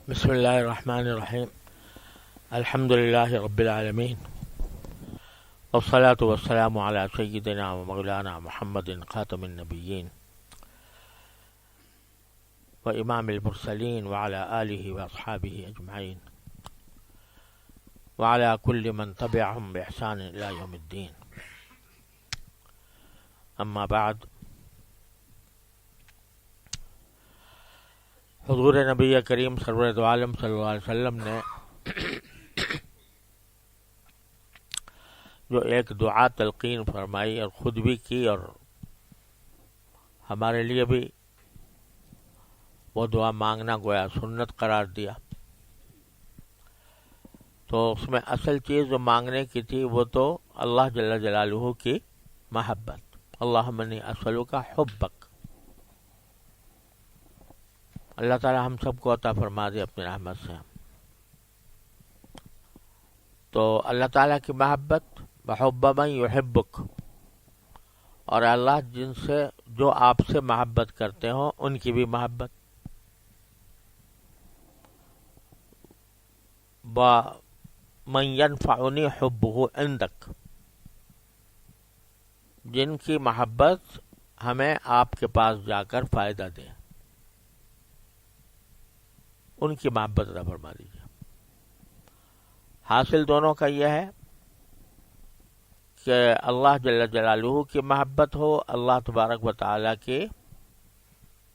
بسم الله الرحمن الرحيم. الحمد لله رب العالمين، والصلاة والسلام على سيدنا ومولانا محمد خاتم النبيين وإمام المرسلين وعلى آله وأصحابه أجمعين وعلى كل من تبعهم بإحسان إلى يوم الدين. أما بعد، حضور نبی کریم سرورت عالم صلی اللہ علیہ وسلم نے جو ایک دعا تلقین فرمائی اور خود بھی کی اور ہمارے لیے بھی وہ دعا مانگنا گویا سنت قرار دیا، تو اس میں اصل چیز جو مانگنے کی تھی وہ تو اللہ جل جلالہ کی محبت. اللہم انی اسألک حبک. اللہ تعالی ہم سب کو عطا فرما دے اپنی رحمت سے. تو اللہ تعالیٰ کی محبت، وحب من یحبک، اور اللہ جن سے جو آپ سے محبت کرتے ہوں ان کی بھی محبت. ومن ینفعنی حبہ عندک، جن کی محبت ہمیں آپ کے پاس جا کر فائدہ دے، ان کی محبت عطا فرما دیجیے. حاصل دونوں کا یہ ہے کہ اللہ جل جلالہ کی محبت ہو، اللہ تبارک و تعالیٰ کی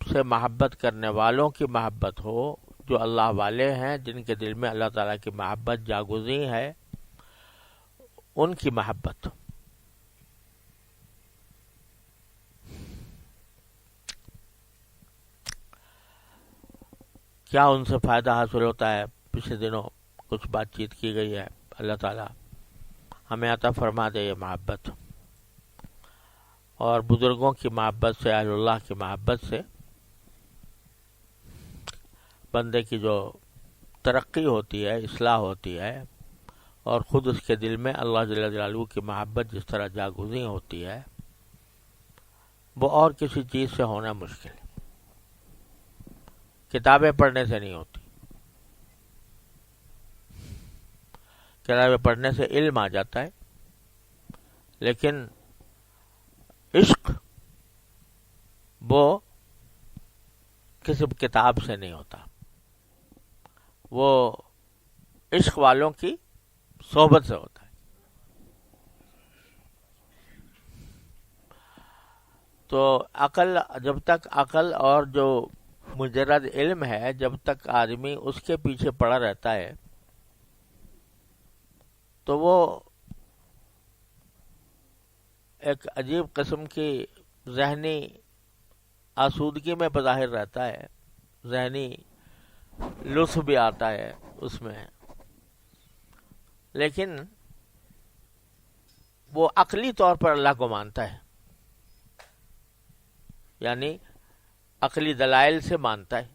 سے محبت کرنے والوں کی محبت ہو، جو اللہ والے ہیں جن کے دل میں اللہ تعالیٰ کی محبت جاگزی ہے، ان کی محبت. کیا ان سے فائدہ حاصل ہوتا ہے؟ پچھلے دنوں کچھ بات چیت کی گئی ہے. اللہ تعالیٰ ہمیں عطا فرما دے یہ محبت، اور بزرگوں کی محبت سے، اہل اللہ کی محبت سے بندے کی جو ترقی ہوتی ہے، اصلاح ہوتی ہے، اور خود اس کے دل میں اللہ جل جلالہ کی محبت جس طرح جاگزیں ہوتی ہے، وہ اور کسی چیز سے ہونا مشکل ہے. کتابیں پڑھنے سے نہیں ہوتی. کتابیں پڑھنے سے علم آ جاتا ہے، لیکن عشق وہ کسی کتاب سے نہیں ہوتا. وہ عشق والوں کی صحبت سے ہوتا ہے. تو عقل، جب تک عقل اور جو مجرد علم ہے، جب تک آدمی اس کے پیچھے پڑا رہتا ہے تو وہ ایک عجیب قسم کی ذہنی آسودگی میں بظاہر رہتا ہے، ذہنی لطف بھی آتا ہے اس میں، لیکن وہ عقلی طور پر اللہ کو مانتا ہے، یعنی عقلی دلائل سے مانتا ہے.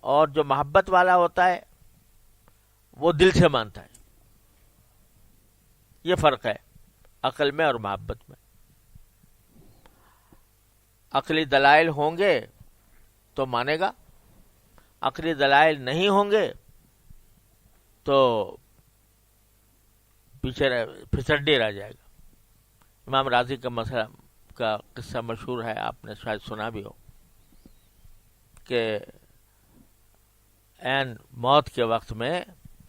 اور جو محبت والا ہوتا ہے وہ دل سے مانتا ہے. یہ فرق ہے عقل میں اور محبت میں. عقلی دلائل ہوں گے تو مانے گا، عقلی دلائل نہیں ہوں گے تو پیچھے پھسڈے رہ جائے گا. امام راضی کا مسئلہ کا قصہ مشہور ہے، آپ نے شاید سنا بھی ہو، کہ عین موت کے وقت میں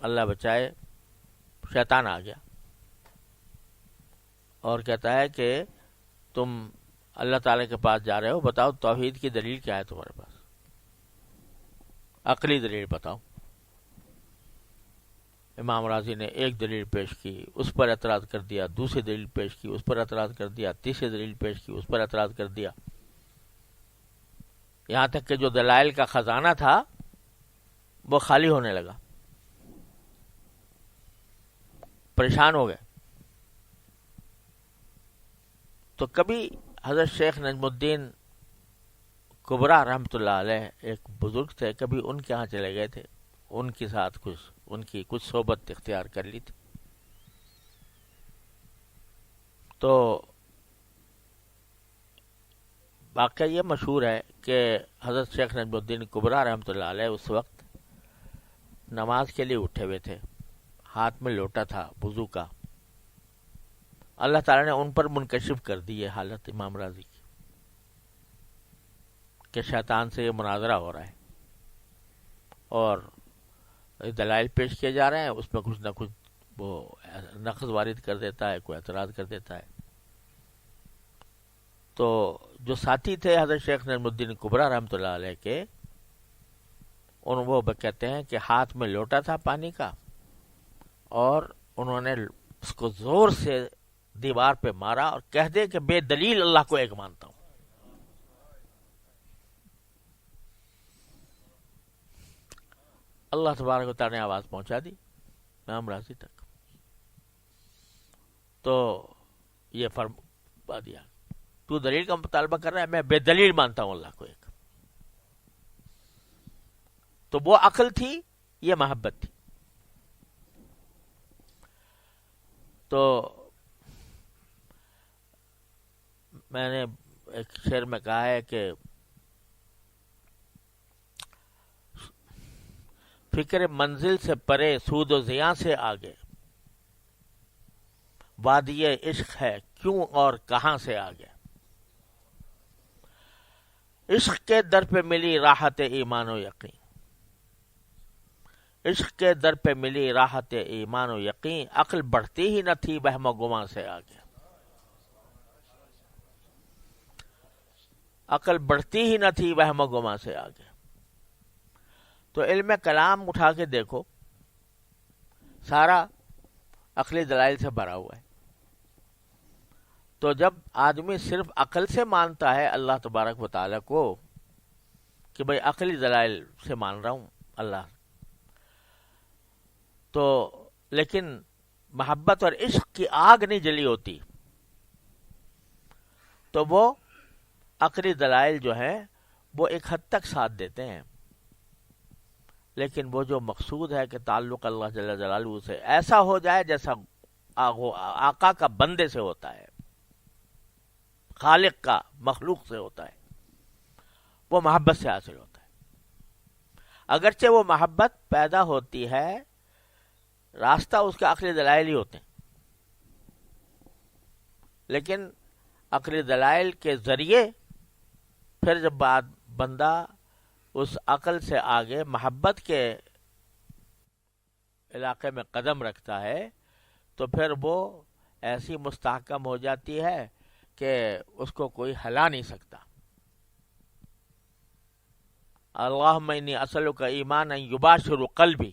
اللہ بچائے شیطان آ گیا اور کہتا ہے کہ تم اللہ تعالی کے پاس جا رہے ہو، بتاؤ توحید کی دلیل کیا ہے تمہارے پاس، عقلی دلیل بتاؤ. امام راضی نے ایک دلیل پیش کی، اس پر اعتراض کر دیا، دوسری دلیل پیش کی، اس پر اعتراض کر دیا، تیسری دلیل پیش کی، اس پر اعتراض کر دیا، یہاں تک کہ جو دلائل کا خزانہ تھا وہ خالی ہونے لگا. پریشان ہو گئے. تو کبھی حضرت شیخ نجم الدین کبرا رحمۃ اللہ علیہ ایک بزرگ تھے، کبھی ان کے ہاں چلے گئے تھے، ان کے ساتھ ان کی کچھ صحبت اختیار کر لی تھی. تو واقعہ یہ مشہور ہے کہ حضرت شیخ نجم الدین کبریٰ رحمۃ اللہ علیہ اس وقت نماز کے لیے اٹھے ہوئے تھے، ہاتھ میں لوٹا تھا وضو کا. اللہ تعالیٰ نے ان پر منکشف کر دی یہ حالت امام راضی کی کہ شیطان سے یہ مناظرہ ہو رہا ہے اور دلائل پیش کیے جا رہے ہیں، اس میں کچھ نہ کچھ وہ نقض وارد کر دیتا ہے، کوئی اعتراض کر دیتا ہے. تو جو ساتھی تھے حضرت شیخ نجم الدین کبریٰ رحمۃ اللہ علیہ کے، وہ کہتے ہیں کہ ہاتھ میں لوٹا تھا پانی کا اور انہوں نے اس کو زور سے دیوار پہ مارا اور کہہ دے کہ بے دلیل اللہ کو ایک مانتا ہوں. اللہ تبارک و تعالیٰ نے آواز پہنچا دی امام راضی تک. تو یہ فرما دیا تو دلیل کا مطالبہ کر رہا ہے، میں بے دلیل مانتا ہوں اللہ کو ایک. تو وہ عقل تھی، یہ محبت تھی. تو میں نے ایک شعر میں کہا ہے کہ فکر منزل سے پرے سود و زیاں سے آگے، وادی عشق ہے کیوں اور کہاں سے آگے. عشق کے در پہ ملی راحت ایمان و یقین، عشق کے در پہ ملی راحت ایمان و یقین، عقل بڑھتی ہی نہ تھی وہم و گمان سے آگے. عقل بڑھتی ہی نہ تھی وہم و گمان سے آگے. تو علم کلام اٹھا کے دیکھو، سارا عقلی دلائل سے بھرا ہوا ہے. تو جب آدمی صرف عقل سے مانتا ہے اللہ تبارک و تعالیٰ کو کہ بھئی عقلی دلائل سے مان رہا ہوں اللہ، تو لیکن محبت اور عشق کی آگ نہیں جلی ہوتی، تو وہ عقلی دلائل جو ہیں وہ ایک حد تک ساتھ دیتے ہیں. لیکن وہ جو مقصود ہے کہ تعلق اللہ جل جلالہ سے ایسا ہو جائے جیسا آقا کا بندے سے ہوتا ہے، خالق کا مخلوق سے ہوتا ہے، وہ محبت سے حاصل ہوتا ہے. اگرچہ وہ محبت پیدا ہوتی ہے، راستہ اس کے عقلی دلائل ہی ہوتے ہیں، لیکن عقلی دلائل کے ذریعے پھر جب بندہ اس عقل سے آگے محبت کے علاقے میں قدم رکھتا ہے تو پھر وہ ایسی مستحکم ہو جاتی ہے کہ اس کو کوئی ہلا نہیں سکتا. اللہم انی اسألک ایمانا یباشر قلبی،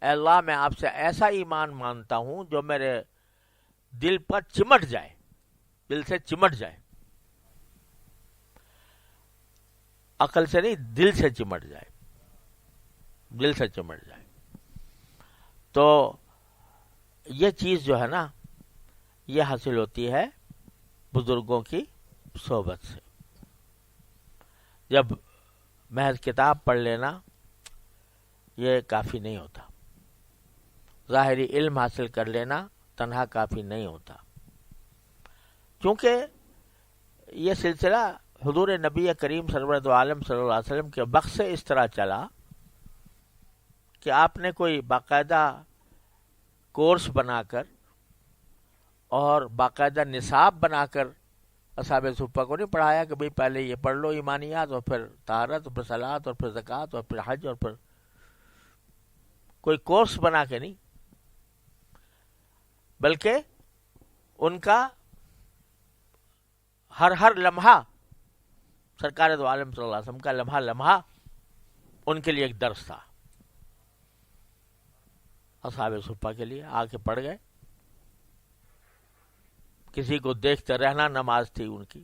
اے اللہ میں آپ سے ایسا ایمان مانتا ہوں جو میرے دل پر چمٹ جائے، دل سے چمٹ جائے، عقل سے نہیں، دل سے چمٹ جائے، دل سے چمٹ جائے. تو یہ چیز جو ہے نا، یہ حاصل ہوتی ہے بزرگوں کی صحبت سے. جب محض کتاب پڑھ لینا یہ کافی نہیں ہوتا، ظاہری علم حاصل کر لینا تنہا کافی نہیں ہوتا، کیونکہ یہ سلسلہ حضور نبی کریم سرورت عالم صلی اللہ علیہ وسلم کے وقت سے اس طرح چلا کہ آپ نے کوئی باقاعدہ کورس بنا کر اور باقاعدہ نصاب بنا کر اصحاب صفہ کو نہیں پڑھایا کہ بھئی پہلے یہ پڑھ لو ایمانیات اور پھر طہارت اور پھر صلاۃ اور پھر زکوٰۃ اور پھر حج اور پھر کوئی کورس بنا کے نہیں، بلکہ ان کا ہر لمحہ سرکار دو عالم صلی اللہ علیہ وسلم کا لمحہ لمحہ ان کے لیے ایک درس تھا. اصحاب صفہ کے لیے آ کے پڑھ گئے، کسی کو دیکھتے رہنا نماز تھی ان کی.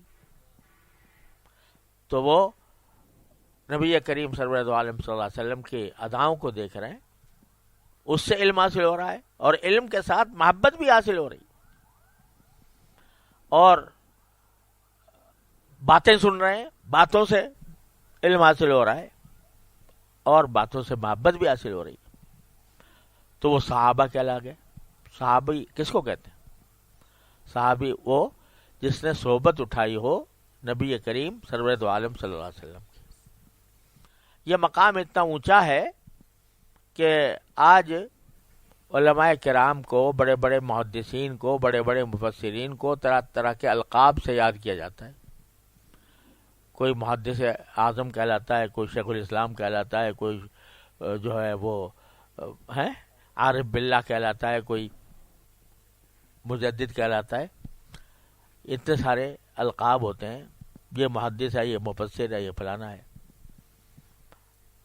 تو وہ نبی کریم سرور دو عالم صلی اللہ علیہ وسلم کی اداؤں کو دیکھ رہے ہیں، اس سے علم حاصل ہو رہا ہے اور علم کے ساتھ محبت بھی حاصل ہو رہی، اور باتیں سن رہے ہیں، باتوں سے علم حاصل ہو رہا ہے اور باتوں سے محبت بھی حاصل ہو رہی ہے. تو وہ صحابہ کہلا گئے. صحابی کس کو کہتے ہیں؟ صحابی وہ جس نے صحبت اٹھائی ہو نبی کریم سرور دو عالم صلی اللہ علیہ وسلم کی. یہ مقام اتنا اونچا ہے کہ آج علماء کرام کو، بڑے بڑے محدثین کو، بڑے بڑے مفسرین کو طرح طرح کے القاب سے یاد کیا جاتا ہے. کوئی محدث اعظم کہلاتا ہے، کوئی شیخ الاسلام کہلاتا ہے، کوئی جو ہے وہ ہے عارف باللہ کہلاتا ہے، کوئی مجدد کہلاتا ہے. اتنے سارے القاب ہوتے ہیں. یہ محدث ہے، یہ مفسر ہے، یہ فلانا ہے.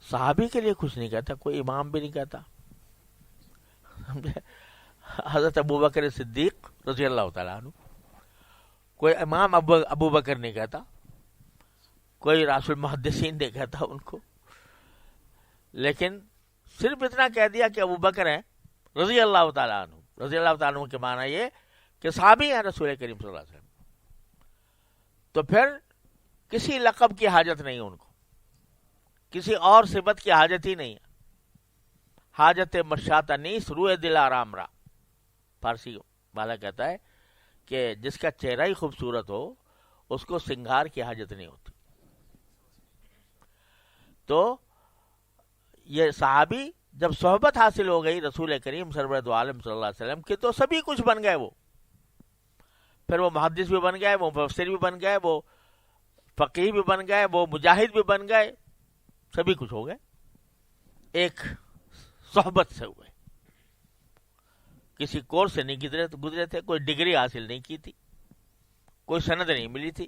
صحابی کے لیے کچھ نہیں کہتا، کوئی امام بھی نہیں کہتا. حضرت ابوبکر صدیق رضی اللہ تعالیٰ عنہ کوئی امام ابو بکر نہیں کہتا، کوئی راس المحدثین نہیں کہتا ان کو، لیکن صرف اتنا کہہ دیا کہ ابو بکر ہیں رضی اللہ تعالیٰ عنہ. رضی اللہ تعالیٰ عنہ کے معنی یہ کہ صحابی ہیں رسول کریم صلی اللہ علیہ وسلم. تو پھر کسی لقب کی حاجت نہیں ان کو، کسی اور صفت کی حاجت ہی نہیں ہے. حاجت مشاط نیس روئے دل آرام را، فارسی والا کہتا ہے کہ جس کا چہرہ ہی خوبصورت ہو اس کو سنگار کی حاجت نہیں ہوتی. تو یہ صحابی جب صحبت حاصل ہو گئی رسول کریم سرور دو عالم صلی اللہ علیہ وسلم کی تو سبھی کچھ بن گئے. وہ پھر وہ محدث بھی بن گئے، وہ مفسر بھی بن گئے، وہ فقیہ بھی بن گئے، وہ مجاہد بھی بن گئے، سبھی کچھ ہو گئے ایک صحبت سے ہوئے. کسی کورس سے نہیں گزرے تھے، کوئی ڈگری حاصل نہیں کی تھی، کوئی سند نہیں ملی تھی،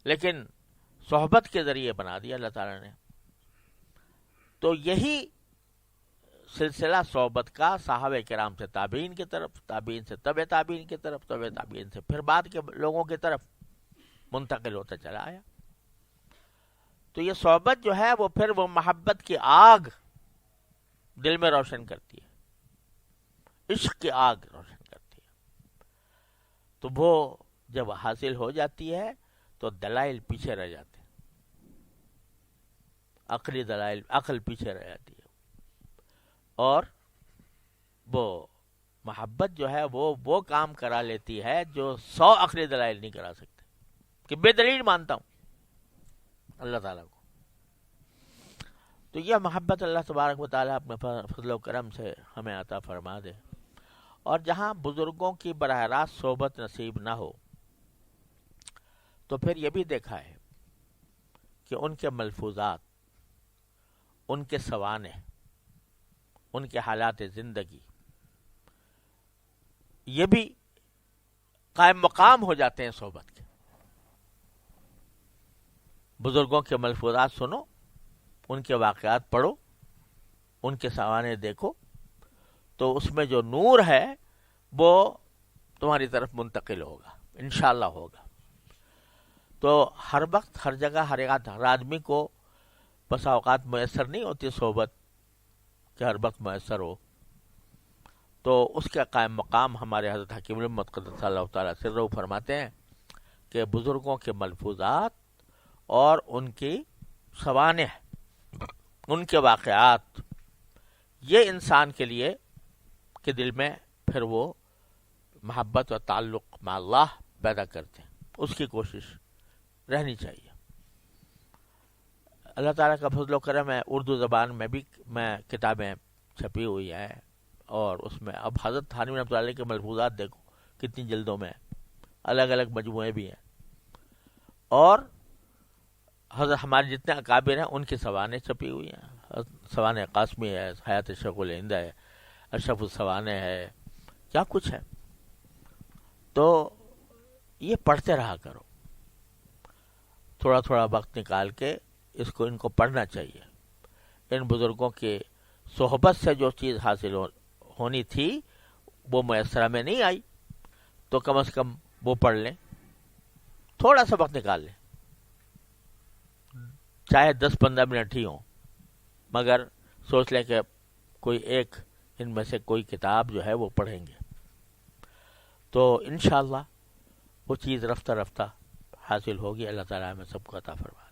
لیکن صحبت کے ذریعے بنا دیا اللہ تعالیٰ نے. تو یہی سلسلہ صحبت کا صحابہ کرام سے تابعین کی طرف، تابعین سے تبع تابعین کی طرف، تبع تابعین سے پھر بعد کے لوگوں کی طرف منتقل ہوتا چلا آیا. تو یہ صحبت جو ہے وہ پھر وہ محبت کی آگ دل میں روشن کرتی ہے، عشق کی آگ روشن کرتی ہے. تو وہ جب حاصل ہو جاتی ہے تو دلائل پیچھے رہ جاتے ہیں، عقلی دلائل، عقل پیچھے رہ جاتی ہے. اور وہ محبت جو ہے وہ کام کرا لیتی ہے جو 100 عقلی دلائل نہیں کرا سکتے، کہ بے دلیل مانتا ہوں اللہ تعالیٰ کو. تو یہ محبت اللہ تبارک و تعالیٰ اپنے فضل و کرم سے ہمیں عطا فرما دے. اور جہاں بزرگوں کی براہ راست صحبت نصیب نہ ہو تو پھر یہ بھی دیکھا ہے کہ ان کے ملفوظات، ان کے سوانح، ان کے حالات زندگی یہ بھی قائم مقام ہو جاتے ہیں صحبت کے. بزرگوں کے ملفوظات سنو، ان کے واقعات پڑھو، ان کے سوانح دیکھو، تو اس میں جو نور ہے وہ تمہاری طرف منتقل ہوگا، انشاءاللہ ہوگا. تو ہر وقت ہر جگہ ہر آدمی کو بسا اوقات میسر نہیں ہوتی صحبت کہ ہر وقت میسر ہو. تو اس کا قائم مقام ہمارے حضرت حکیم الامت قدس اللہ تعالیٰ سرہ فرماتے ہیں کہ بزرگوں کے ملفوظات اور ان کی سوانح، ان کے واقعات، یہ انسان کے لیے کے دل میں پھر وہ محبت و تعلق مع اللہ پیدا کرتے ہیں. اس کی کوشش رہنی چاہیے. اللہ تعالیٰ کا فضل و کرم ہے، اردو زبان میں بھی کتابیں چھپی ہوئی ہیں، اور اس میں اب حضرت تھانوی رحمۃ اللہ علیہ کے ملفوظات دیکھو کتنی جلدوں میں، الگ الگ مجموعے بھی ہیں. اور حضرت ہمارے جتنے اکابر ہیں ان کی سوانح چھپی ہوئی ہیں. سوانح قاسمی ہے، حیات شیخ الہند ہے، اشرف السوانح ہے، کیا کچھ ہے. تو یہ پڑھتے رہا کرو، تھوڑا تھوڑا وقت نکال کے ان کو پڑھنا چاہیے. ان بزرگوں کے صحبت سے جو چیز حاصل ہونی تھی وہ میسر میں نہیں آئی، تو کم از کم وہ پڑھ لیں، تھوڑا سا وقت نکال لیں، چاہے 10-15 منٹ ہی ہوں، مگر سوچ لیں کہ کوئی ایک ان میں سے کوئی کتاب جو ہے وہ پڑھیں گے تو انشاءاللہ وہ چیز رفتہ رفتہ حاصل ہوگی. اللہ تعالیٰ ہمیں سب کو عطا فرما دے.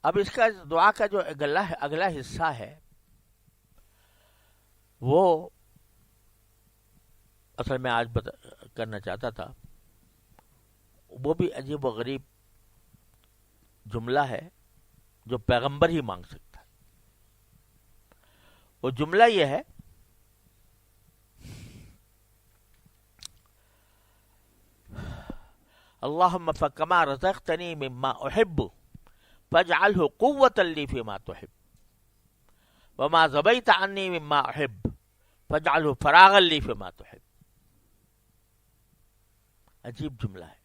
اب اس کا دعا کا جو اگلا حصہ ہے وہ اصل میں آج کرنا چاہتا تھا وہ بھی عجیب و غریب جملہ ہے جو پیغمبر ہی مانگ سکتا ہے. وہ جملہ یہ ہے اللہم فکما رزقتنی مما احب فاجعلہ قوۃ لی فیما تحب وما ذبیت عنی مما احب فاجعلہ فراغا لی فیما تحب. عجیب جملہ ہے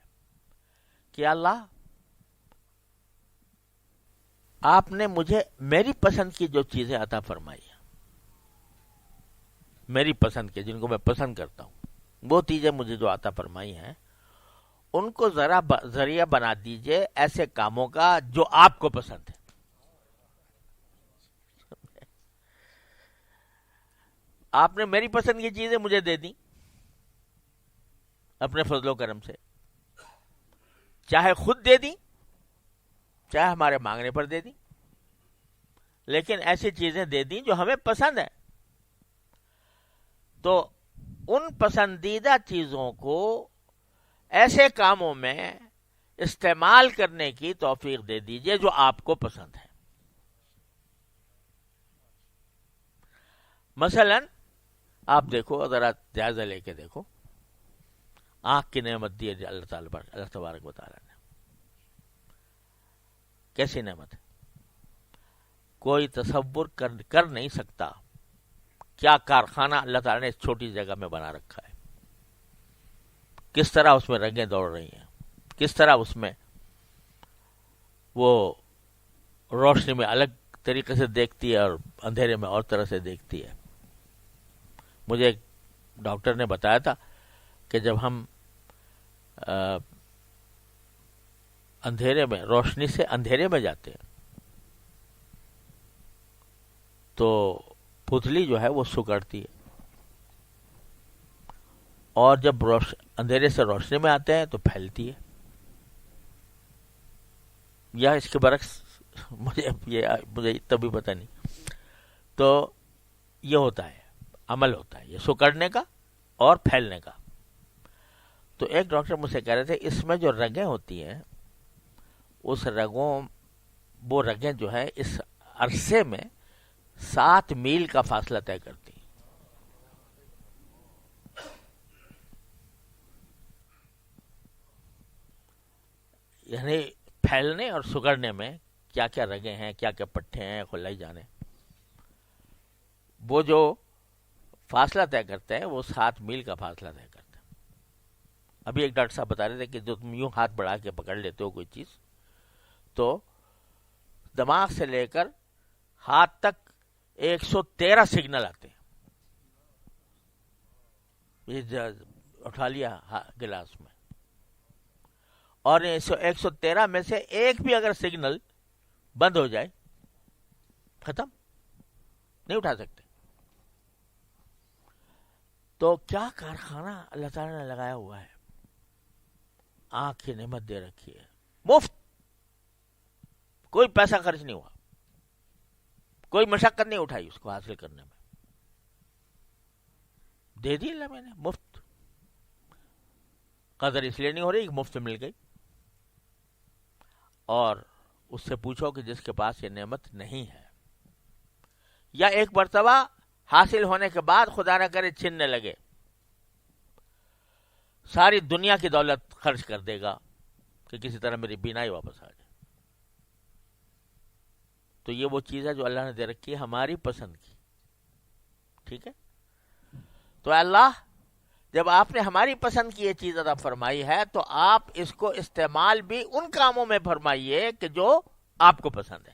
کہ اللہ آپ نے مجھے میری پسند کی جو چیزیں عطا فرمائی ہیں، میری پسند کے جن کو میں پسند کرتا ہوں، وہ چیزیں مجھے جو عطا فرمائی ہیں ان کو ذرا ذریعہ بنا دیجئے ایسے کاموں کا جو آپ کو پسند ہے. آپ نے میری پسند کی چیزیں مجھے دے دیں اپنے فضل و کرم سے، چاہے خود دے دیں چاہے ہمارے مانگنے پر دے دیں، لیکن ایسی چیزیں دے دیں جو ہمیں پسند ہے. تو ان پسندیدہ چیزوں کو ایسے کاموں میں استعمال کرنے کی توفیق دے دیجئے جو آپ کو پسند ہے. مثلا آپ دیکھو، ذرا جائزہ لے کے دیکھو، آنکھ کی نعمت دی ہے اللہ تعالیٰ اللہ تبارک و تعالیٰ نے. کیسی نعمت ہے، کوئی تصور کر نہیں سکتا کیا کارخانہ اللہ تعالیٰ نے اس چھوٹی جگہ میں بنا رکھا ہے، کس طرح اس میں رنگیں دوڑ رہی ہیں، کس طرح اس میں وہ روشنی میں الگ طریقے سے دیکھتی ہے اور اندھیرے میں اور طرح سے دیکھتی ہے. مجھے ایک ڈاکٹر نے بتایا تھا کہ جب ہم اندھیرے میں روشنی سے اندھیرے میں جاتے ہیں تو پتلی جو ہے وہ سکڑتی ہے، اور جب اندھیرے سے روشنی میں آتے ہیں تو پھیلتی ہے. یا اس کے برعکس، مجھے تبھی پتہ نہیں. تو یہ ہوتا ہے، عمل ہوتا ہے یہ سکڑنے کا اور پھیلنے کا. تو ایک ڈاکٹر مجھ سے کہہ رہے تھے اس میں جو رگیں ہوتی ہیں، اس وہ رگیں جو ہے اس عرصے میں 7 میل کا فاصلہ طے کرتی ہیں. یعنی پھیلنے اور سگڑنے میں کیا کیا رگیں ہیں، کیا کیا پٹھے ہیں، خلائی جانے. وہ جو فاصلہ طے کرتے ہیں وہ 7 میل کا فاصلہ طے کرتے ہیں. ابھی ایک ڈاکٹر صاحب بتا رہے تھے کہ جو تم یوں ہاتھ بڑھا کے پکڑ لیتے ہو کوئی چیز، تو دماغ سے لے کر ہاتھ تک 113 سگنل آتے ہیں. یہ اٹھا لیا گلاس میں، اور 113 میں سے ایک بھی اگر سگنل بند ہو جائے ختم، نہیں اٹھا سکتے. تو کیا کارخانہ اللہ تعالیٰ نے لگایا ہوا ہے. آنکھ کی نعمت دے رکھی ہے مفت، کوئی پیسہ خرچ نہیں ہوا، کوئی مشقت نہیں اٹھائی اس کو حاصل کرنے میں، دے دی اللہ میں نے مفت. قدر اس لیے نہیں ہو رہی کہ مفت مل گئی. اور اس سے پوچھو کہ جس کے پاس یہ نعمت نہیں ہے، یا ایک مرتبہ حاصل ہونے کے بعد خدا نہ کرے چھننے لگے، ساری دنیا کی دولت خرچ کر دے گا کہ کسی طرح میری بینائی واپس آ جائے. تو یہ وہ چیز ہے جو اللہ نے دے رکھی ہے ہماری پسند کی. ٹھیک ہے، تو اللہ جب آپ نے ہماری پسند کی یہ چیز عطا فرمائی ہے تو آپ اس کو استعمال بھی ان کاموں میں فرمائیے کہ جو آپ کو پسند ہے.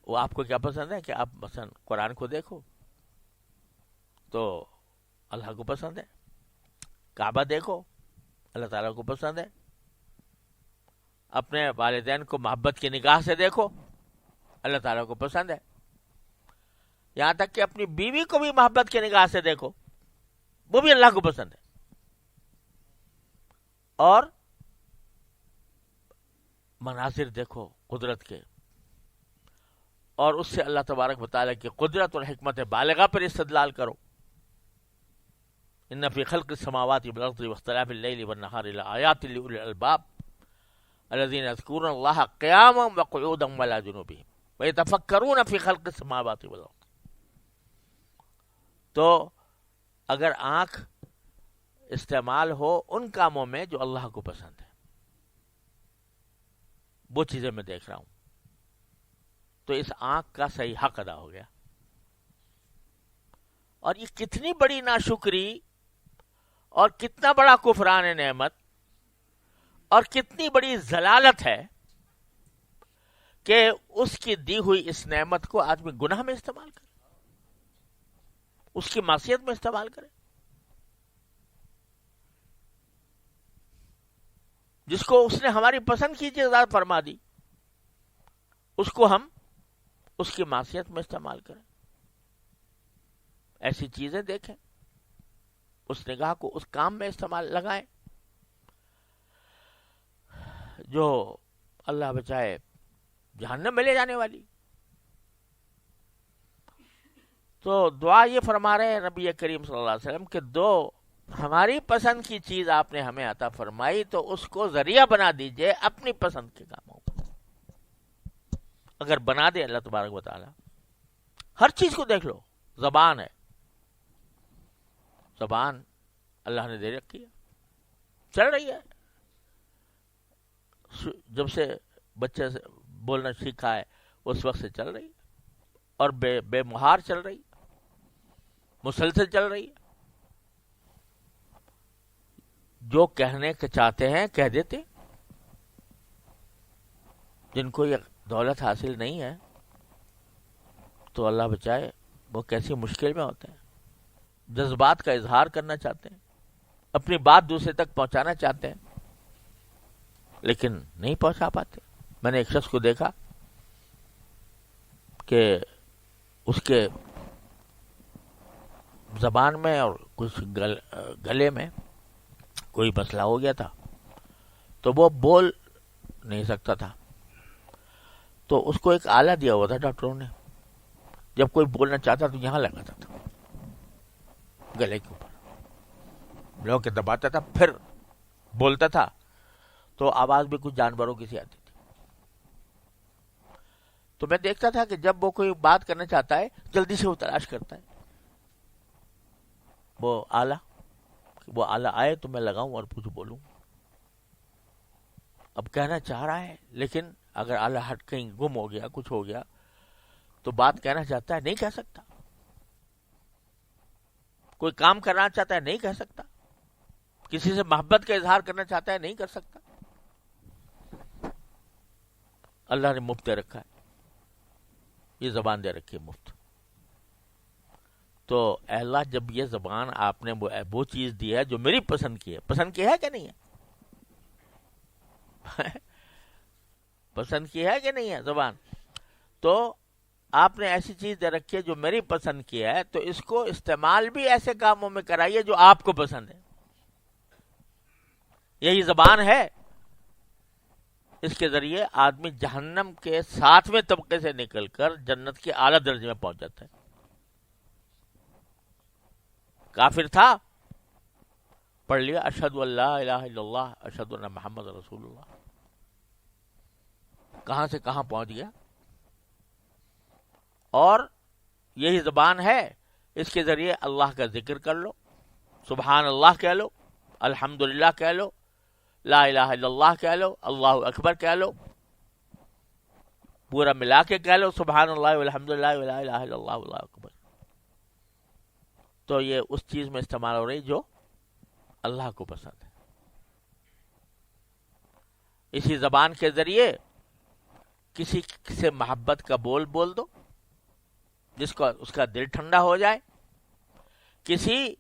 وہ آپ کو کیا پسند ہے کہ آپ مثلا قرآن کو دیکھو تو اللہ کو پسند ہے، کعبہ دیکھو اللہ تعالیٰ کو پسند ہے، اپنے والدین کو محبت کی نگاہ سے دیکھو اللہ تعالیٰ کو پسند ہے، یہاں تک کہ اپنی بیوی کو بھی محبت کی نگاہ سے دیکھو وہ بھی اللہ کو پسند ہے. اور مناظر دیکھو قدرت کے، اور اس سے اللہ تبارک و تعالیٰ کی قدرت اور حکمت بالغہ پر استدلال کرو. ان فی خلق السماوات والارض واختلاف اللیل والنہار لآیات لأولی الالباب الذین یذکرون اللہ قیاما وقعودا وعلی جنوبہم ویتفکرون فی خلق السماوات والارض. تو اگر آنکھ استعمال ہو ان کاموں میں جو اللہ کو پسند ہے، وہ چیزیں میں دیکھ رہا ہوں، تو اس آنکھ کا صحیح حق ادا ہو گیا. اور یہ کتنی بڑی ناشکری اور کتنا بڑا کفران نعمت اور کتنی بڑی ضلالت ہے کہ اس کی دی ہوئی اس نعمت کو آدمی گناہ میں استعمال کرے، اس کی معصیت میں استعمال کرے. جس کو اس نے ہماری پسند کی چیز عطا فرما دی، اس کو ہم اس کی معصیت میں استعمال کریں. ایسی چیزیں دیکھیں، اس نگاہ کو اس کام میں استعمال لگائیں جو اللہ بچائے جہنم میں لے جانے والی. تو دعا یہ فرما رہے ہیں نبی کریم صلی اللہ علیہ وسلم کہ دو ہماری پسند کی چیز آپ نے ہمیں عطا فرمائی تو اس کو ذریعہ بنا دیجئے اپنی پسند کے کاموں کو. اگر بنا دے اللہ تبارک و تعالی، ہر چیز کو دیکھ لو. زبان ہے، زبان اللہ نے دے رکھی ہے، چل رہی ہے. جب سے بچے سے بولنا سیکھا ہے اس وقت سے چل رہی ہے، اور بے مہار چل رہی ہے، مسلسل چل رہی ہے. جو کہنے کے چاہتے ہیں کہہ دیتے. جن کو یہ دولت حاصل نہیں ہے تو اللہ بچائے وہ کیسی مشکل میں ہوتے ہیں. جذبات کا اظہار کرنا چاہتے ہیں، اپنی بات دوسرے تک پہنچانا چاہتے ہیں، لیکن نہیں پہنچا پاتے. میں نے ایک شخص کو دیکھا کہ اس کے زبان میں اور کچھ گلے میں کوئی مسئلہ ہو گیا تھا، تو وہ بول نہیں سکتا تھا. تو اس کو ایک آلہ دیا ہوا تھا ڈاکٹروں نے، جب کوئی بولنا چاہتا تو یہاں لگاتا تھا گلے کے اوپر، لو کے دباتا تھا، پھر بولتا تھا تو آواز بھی کچھ جانوروں کی سی آتی تھی. تو میں دیکھتا تھا کہ جب وہ کوئی بات کرنا چاہتا ہے جلدی سے وہ تلاش کرتا ہے وہ آلہ آئے تو میں لگاؤں اور کچھ بولوں. اب کہنا چاہ رہا ہے لیکن اگر آلہ ہٹ کہیں گم ہو گیا، کچھ ہو گیا تو بات کہنا چاہتا ہے نہیں کہہ سکتا. کوئی کام کرنا چاہتا ہے نہیں کہہ سکتا. کسی سے محبت کا اظہار کرنا چاہتا ہے نہیں کر سکتا. اللہ نے مفت دے رکھا ہے، یہ زبان دے رکھی ہے مفت. تو اے اللہ جب یہ زبان آپ نے وہ چیز دی ہے جو میری پسند کی ہے، پسند کی ہے کہ نہیں ہے؟ پسند کی ہے کہ نہیں ہے زبان؟ تو آپ نے ایسی چیز دے رکھی ہے جو میری پسند کی ہے، تو اس کو استعمال بھی ایسے کاموں میں کرائیے جو آپ کو پسند ہے. یہی زبان ہے، اس کے ذریعے آدمی جہنم کے 7ویں طبقے سے نکل کر جنت کے اعلیٰ درجے میں پہنچ جاتا ہے. کافر تھا، پڑھ لیا اشہد ان لا الہ الا اللہ اشہد ان محمد رسول اللہ، کہاں سے کہاں پہنچ گیا. اور یہی زبان ہے، اس کے ذریعے اللہ کا ذکر کر لو، سبحان اللہ کہہ لو، الحمدللہ کہہ لو، لا الہ الا اللہ کہہ لو، اللہ اکبر کہہ لو، پورا ملا کے کہہ لو سبحان اللہ والحمدللہ ولا الہ الا اللہ واللہ اکبر. تو یہ اس چیز میں استعمال ہو رہی جو اللہ کو پسند ہے. اسی زبان کے ذریعے کسی سے محبت کا بول دو جس کو اس کا دل ٹھنڈا ہو جائے. کسی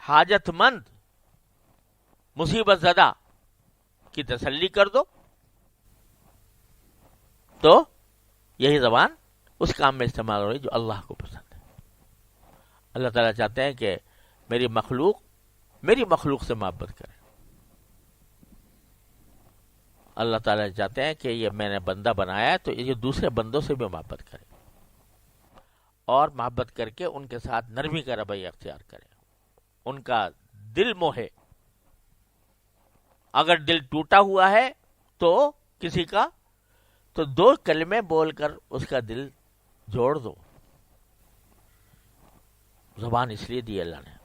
حاجت مند مصیبت زدہ کی تسلی کر دو. تو یہی زبان اس کام میں استعمال ہو رہی جو اللہ کو پسند ہے. اللہ تعالیٰ چاہتے ہیں کہ میری مخلوق سے محبت کرے. اللہ تعالیٰ چاہتے ہیں کہ یہ میں نے بندہ بنایا ہے تو یہ دوسرے بندوں سے بھی محبت کرے، اور محبت کر کے ان کے ساتھ نرمی کا رویہ اختیار کرے، ان کا دل موہے. اگر دل ٹوٹا ہوا ہے تو کسی کا، تو 2 کلمے بول کر اس کا دل جوڑ دو. زبان اس لیے دی اللہ نے،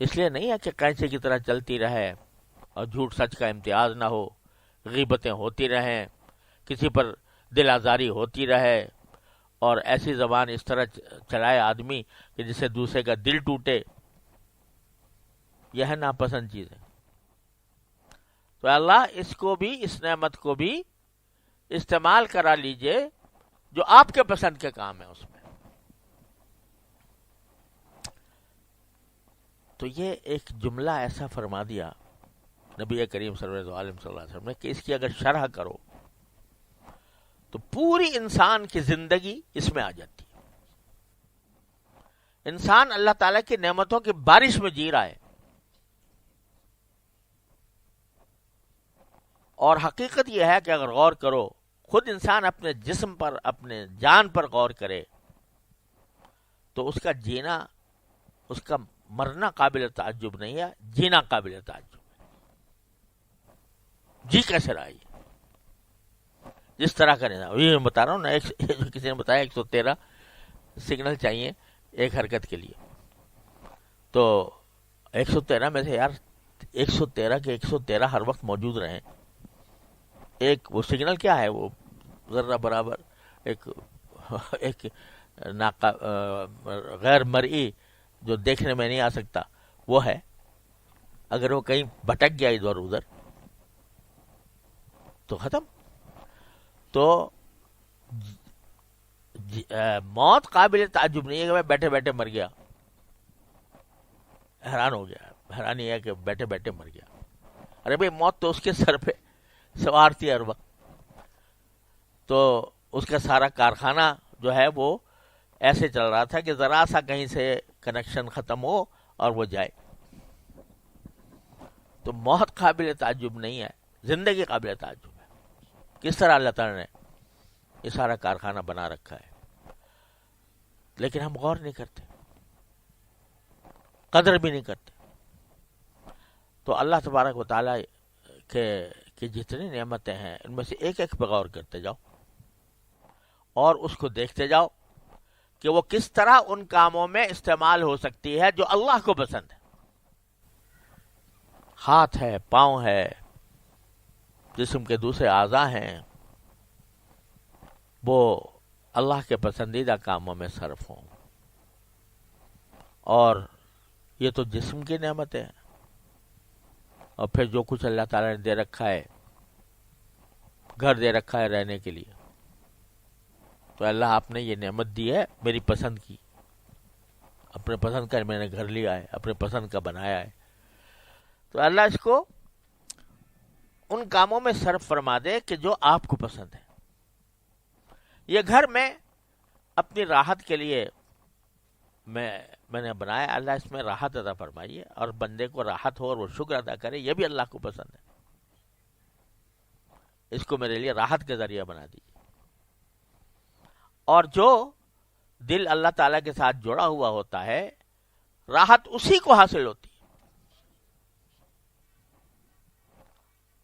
اس لیے نہیں ہے کہ کینچے کی طرح چلتی رہے اور جھوٹ سچ کا امتیاز نہ ہو، غیبتیں ہوتی رہیں، کسی پر دل آزاری ہوتی رہے، اور ایسی زبان اس طرح چلائے آدمی کہ جس سے دوسرے کا دل ٹوٹے. یہ ہے ناپسند چیزیں. تو اللہ اس کو بھی، اس نعمت کو بھی استعمال کرا لیجئے جو آپ کے پسند کے کام ہے اس میں. تو یہ ایک جملہ ایسا فرما دیا نبی کریم صلی اللہ علیہ وسلم نے کہ اس کی اگر شرح کرو تو پوری انسان کی زندگی اس میں آ جاتی ہے. انسان اللہ تعالیٰ کی نعمتوں کی بارش میں جی رہا ہے، اور حقیقت یہ ہے کہ اگر غور کرو، خود انسان اپنے جسم پر، اپنے جان پر غور کرے تو اس کا جینا، اس کا مرنا قابل تعجب نہیں ہے، جینا قابل تعجب ہے. جی کیسے رہا ہے جس طرح کا نظام. یہ میں بتا رہا ہوں نا، کسی نے بتایا 113 سگنل چاہیے ایک حرکت کے لیے. تو 113 میں سے یار 113 کے 113 ہر وقت موجود رہیں. ایک وہ سگنل کیا ہے، وہ ذرہ برابر ایک غیر مرئی جو دیکھنے میں نہیں آ سکتا وہ ہے. اگر وہ کہیں بھٹک گیا ادھر ادھر تو ختم. تو موت قابل تعجب نہیں ہے کہ میں بیٹھے بیٹھے مر گیا، حیران ہو گیا. حیرانی ہے کہ بیٹھے بیٹھے مر گیا. ارے بھائی موت تو اس کے سر پہ سوارتی ہر وقت. تو اس کا سارا کارخانہ جو ہے وہ ایسے چل رہا تھا کہ ذرا سا کہیں سے کنیکشن ختم ہو اور وہ جائے. تو موت قابل تعجب نہیں ہے، زندگی قابل تعجب ہے. کس طرح اللہ تعالیٰ نے یہ سارا کارخانہ بنا رکھا ہے، لیکن ہم غور نہیں کرتے، قدر بھی نہیں کرتے. تو اللہ تبارک و تعالیٰ کہ جتنی نعمتیں ہیں ان میں سے ایک ایک پہ غور کرتے جاؤ اور اس کو دیکھتے جاؤ کہ وہ کس طرح ان کاموں میں استعمال ہو سکتی ہے جو اللہ کو پسند ہے. ہاتھ ہے، پاؤں ہے، جسم کے دوسرے اعضاء ہیں، وہ اللہ کے پسندیدہ کاموں میں صرف ہوں. اور یہ تو جسم کی نعمتیں ہیں، اور پھر جو کچھ اللہ تعالیٰ نے دے رکھا ہے، گھر دے رکھا ہے رہنے کے لیے. تو اللہ آپ نے یہ نعمت دی ہے میری پسند کی، اپنے پسند کا میں نے گھر لیا ہے، اپنے پسند کا بنایا ہے. تو اللہ اس کو ان کاموں میں صرف فرما دے کہ جو آپ کو پسند ہے. یہ گھر میں اپنی راحت کے لیے میں نے بنایا، اللہ اس میں راحت عطا فرمائیے، اور بندے کو راحت ہو اور وہ شکر ادا کرے، یہ بھی اللہ کو پسند ہے. اس کو میرے لیے راحت کا ذریعہ بنا دیجیے. اور جو دل اللہ تعالیٰ کے ساتھ جڑا ہوا ہوتا ہے، راحت اسی کو حاصل ہوتی ہے.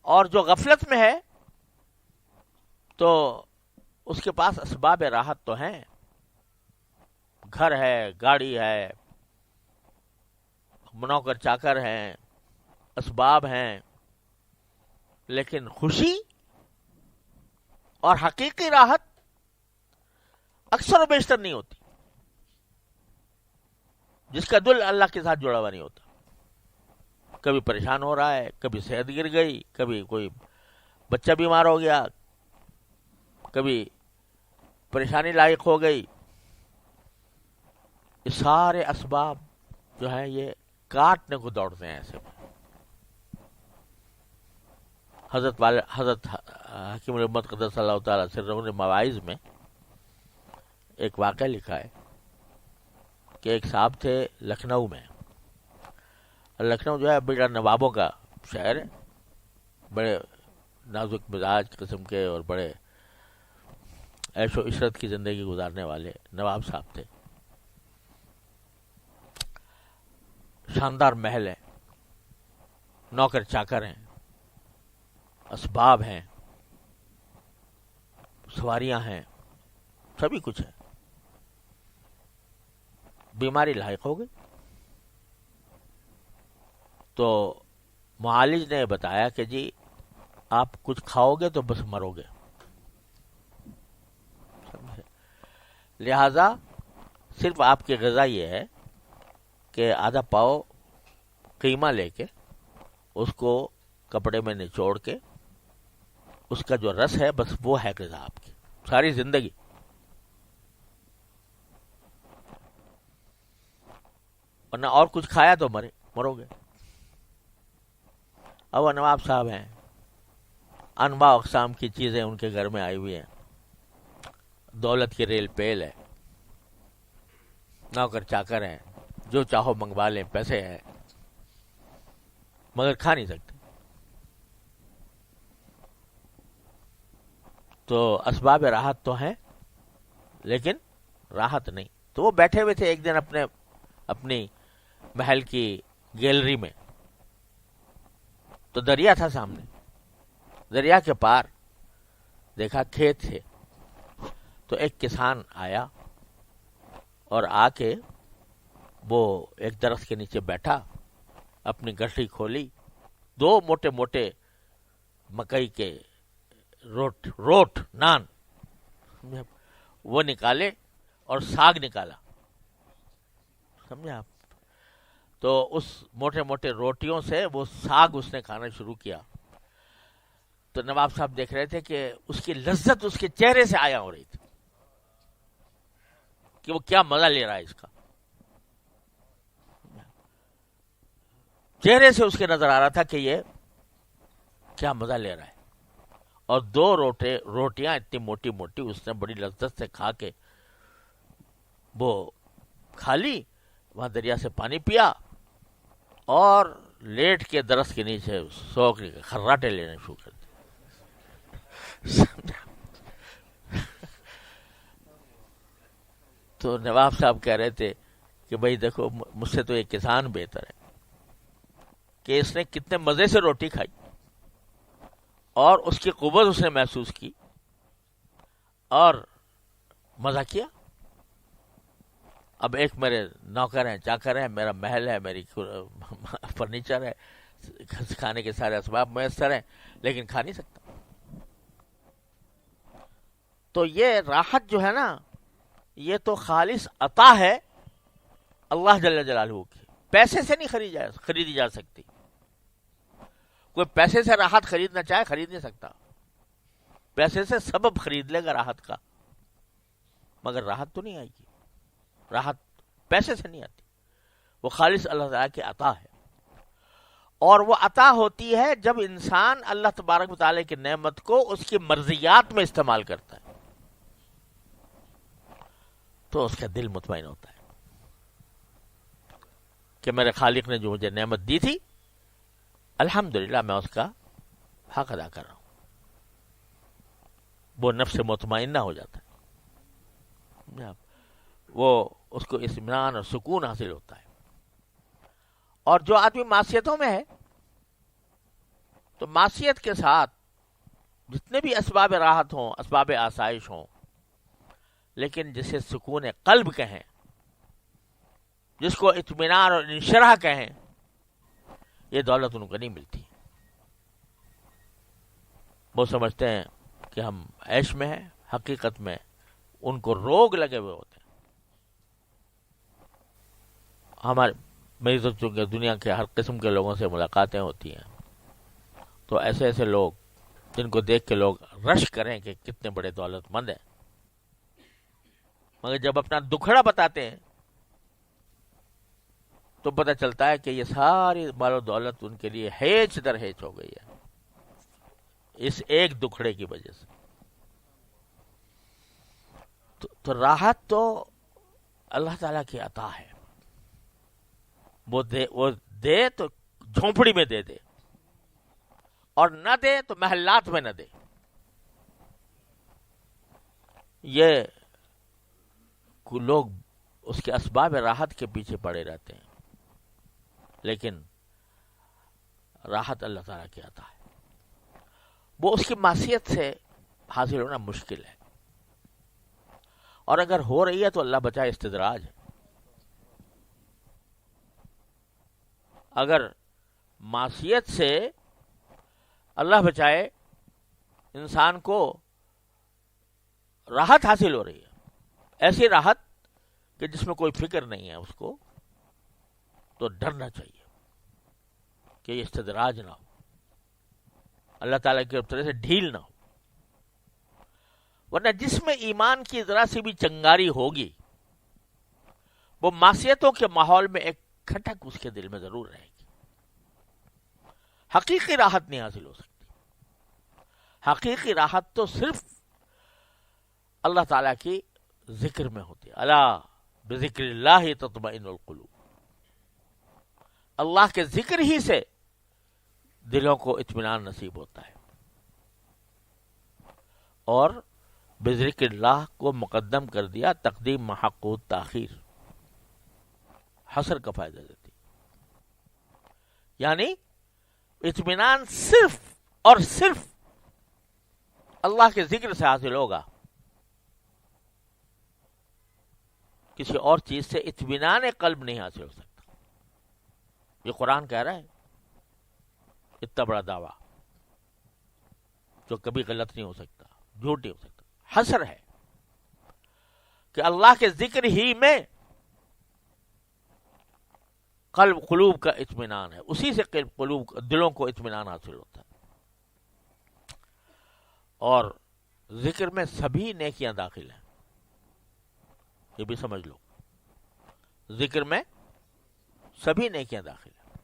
اور جو غفلت میں ہے تو اس کے پاس اسباب راحت تو ہیں، گھر ہے، گاڑی ہے، نوکر چاکر ہیں، اسباب ہیں، لیکن خوشی اور حقیقی راحت اکثر و بیشتر نہیں ہوتی. جس کا دل اللہ کے ساتھ جڑا ہوا نہیں ہوتا، کبھی پریشان ہو رہا ہے، کبھی صحت گر گئی، کبھی کوئی بچہ بیمار ہو گیا، کبھی پریشانی لاحق ہو گئی. یہ سارے اسباب جو ہیں یہ کاٹنے کو دوڑتے ہیں ایسے. حضرت حکیم الامت قدس اللہ تعالیٰ سرہ نے مواعظ میں ایک واقعہ لکھا ہے کہ ایک صاحب تھے لکھنؤ میں. لکھنؤ جو ہے بڑا نوابوں کا شہر ہے، بڑے نازک مزاج قسم کے اور بڑے عیش و عشرت کی زندگی گزارنے والے نواب صاحب تھے. شاندار محل ہے، نوکر چاکر ہیں، اسباب ہیں، سواریاں ہیں، سبھی کچھ ہے، بیماری لاحق ہو گئی تو معالج نے بتایا کہ جی آپ کچھ کھاؤ گے تو بس مرو گے. لہذا صرف آپ کی غذا یہ ہے کہ آدھا پاؤ قیمہ لے کے اس کو کپڑے میں نچوڑ کے اس کا جو رس ہے بس وہ ہے غذا آپ کی ساری زندگی. ورنہ اور کچھ کھایا تو مرو گے. اب وہ نواب صاحب ہیں، انواع اقسام کی چیزیں ان کے گھر میں آئی ہوئی ہیں، دولت کی ریل پیل ہے، نوکر چاکر ہیں، جو چاہو منگوا لیں، پیسے ہیں، مگر کھا نہیں سکتے. تو اسباب راحت تو ہیں لیکن راحت نہیں. تو وہ بیٹھے ہوئے تھے ایک دن اپنی محل کی گیلری میں، تو دریا تھا سامنے. دریا کے پار دیکھا کھیت تھے، تو ایک کسان آیا اور آ کے وہ ایک درخت کے نیچے بیٹھا، اپنی گٹھی کھولی، 2 موٹے موٹے مکئی کے روٹ نان وہ نکالے اور ساگ نکالا. سمجھے آپ؟ تو اس موٹے موٹے روٹیوں سے وہ ساگ اس نے کھانا شروع کیا. تو نواب صاحب دیکھ رہے تھے کہ اس کی لذت اس کے چہرے سے آیا ہو رہی تھی کہ وہ کیا مزہ لے رہا ہے اس کا. چہرے سے اس کے نظر آ رہا تھا کہ یہ کیا مزہ لے رہا ہے. اور 2 روٹیاں اتنی موٹی موٹی اس نے بڑی لذت سے کھا کے وہ کھا لی، وہاں دریا سے پانی پیا اور لیٹ کے درخت کے نیچے سو کے خراٹے لینے شروع کر دیے. تو نواب صاحب کہہ رہے تھے کہ بھائی دیکھو مجھ سے تو یہ کسان بہتر ہے کہ اس نے کتنے مزے سے روٹی کھائی اور اس کی قوت اس نے محسوس کی اور مزہ کیا. اب ایک میرے نوکر ہیں، چاکر ہیں، میرا محل ہے، میری فرنیچر ہے، کھانے کے سارے اسباب میسر ہیں، لیکن کھا نہیں سکتا. تو یہ راحت جو ہے نا، یہ تو خالص عطا ہے اللہ جل جلالہ کی، پیسے سے نہیں خریدی جا سکتی. کوئی پیسے سے راحت خریدنا چاہے خرید نہیں سکتا. پیسے سے سبب خرید لے گا راحت کا، مگر راحت تو نہیں آئے گی. راحت پیسے سے نہیں آتی، وہ خالص اللہ تعالیٰ کی عطا ہے. اور وہ عطا ہوتی ہے جب انسان اللہ تبارک و تعالیٰ کی نعمت کو اس کی مرضیات میں استعمال کرتا ہے، تو اس کا دل مطمئن ہوتا ہے کہ میرے خالق نے جو مجھے نعمت دی تھی الحمدللہ میں اس کا حق ادا کر رہا ہوں. وہ نفس مطمئنہ ہو جاتا ہے، وہ اس کو اطمینان اور سکون حاصل ہوتا ہے. اور جو آدمی معصیتوں میں ہے تو معصیت کے ساتھ جتنے بھی اسباب راحت ہوں، اسباب آسائش ہوں، لیکن جسے سکون قلب کہیں، جس کو اطمینان اور انشراح کہیں، یہ دولت ان کو نہیں ملتی. وہ سمجھتے ہیں کہ ہم عیش میں ہیں، حقیقت میں ان کو روگ لگے ہوئے ہوتے ہیں. میری تو چونکہ دنیا کے ہر قسم کے لوگوں سے ملاقاتیں ہوتی ہیں، تو ایسے ایسے لوگ جن کو دیکھ کے لوگ رش کریں کہ کتنے بڑے دولت مند ہیں، مگر جب اپنا دکھڑا بتاتے ہیں تو پتہ چلتا ہے کہ یہ ساری مال و دولت ان کے لیے ہیچ در ہیچ ہو گئی ہے اس ایک دکھڑے کی وجہ سے. تو راحت تو اللہ تعالیٰ کی عطا ہے. وہ دے تو جھونپڑی میں دے اور نہ دے تو محلات میں نہ دے. یہ لوگ اس کے اسباب راحت کے پیچھے پڑے رہتے ہیں. لیکن راحت اللہ تعالیٰ کی عطا ہے، وہ اس کی معصیت سے حاصل ہونا مشکل ہے، اور اگر ہو رہی ہے تو اللہ بچائے استدراج ہے۔ اگر معصیت سے اللہ بچائے انسان کو راحت حاصل ہو رہی ہے، ایسی راحت کہ جس میں کوئی فکر نہیں ہے اس کو، تو ڈرنا چاہیے کہ یہ استدراج نہ ہو، اللہ تعالیٰ کی طرف سے ڈھیل نہ ہو، ورنہ جس میں ایمان کی ذرا سی بھی چنگاری ہوگی وہ معصیتوں کے ماحول میں ایک کھٹک اس کے دل میں ضرور رہے گی، حقیقی راحت نہیں حاصل ہو سکتی۔ حقیقی راحت تو صرف اللہ تعالیٰ کی ذکر میں ہوتی ہے، الا بذکر اللہ تطمئن القلوب، اللہ کے ذکر ہی سے دلوں کو اطمینان نصیب ہوتا ہے، اور بذکر اللہ کو مقدم کر دیا، تقدیم محق و تاخیر حسر کا فائدہ دیتی، یعنی اطمینان صرف اور صرف اللہ کے ذکر سے حاصل ہوگا، کسی اور چیز سے اطمینان قلب نہیں حاصل ہو سکتا۔ یہ قرآن کہہ رہا ہے، اتنا بڑا دعویٰ جو کبھی غلط نہیں ہو سکتا، جھوٹ نہیں ہو سکتا، حسر ہے کہ اللہ کے ذکر ہی میں قلوب کا اطمینان ہے، اسی سے دلوں کو اطمینان حاصل ہوتا ہے، اور ذکر میں سبھی نیکیاں داخل ہیں، یہ بھی سمجھ لو، ذکر میں سبھی نیکیاں داخل ہیں۔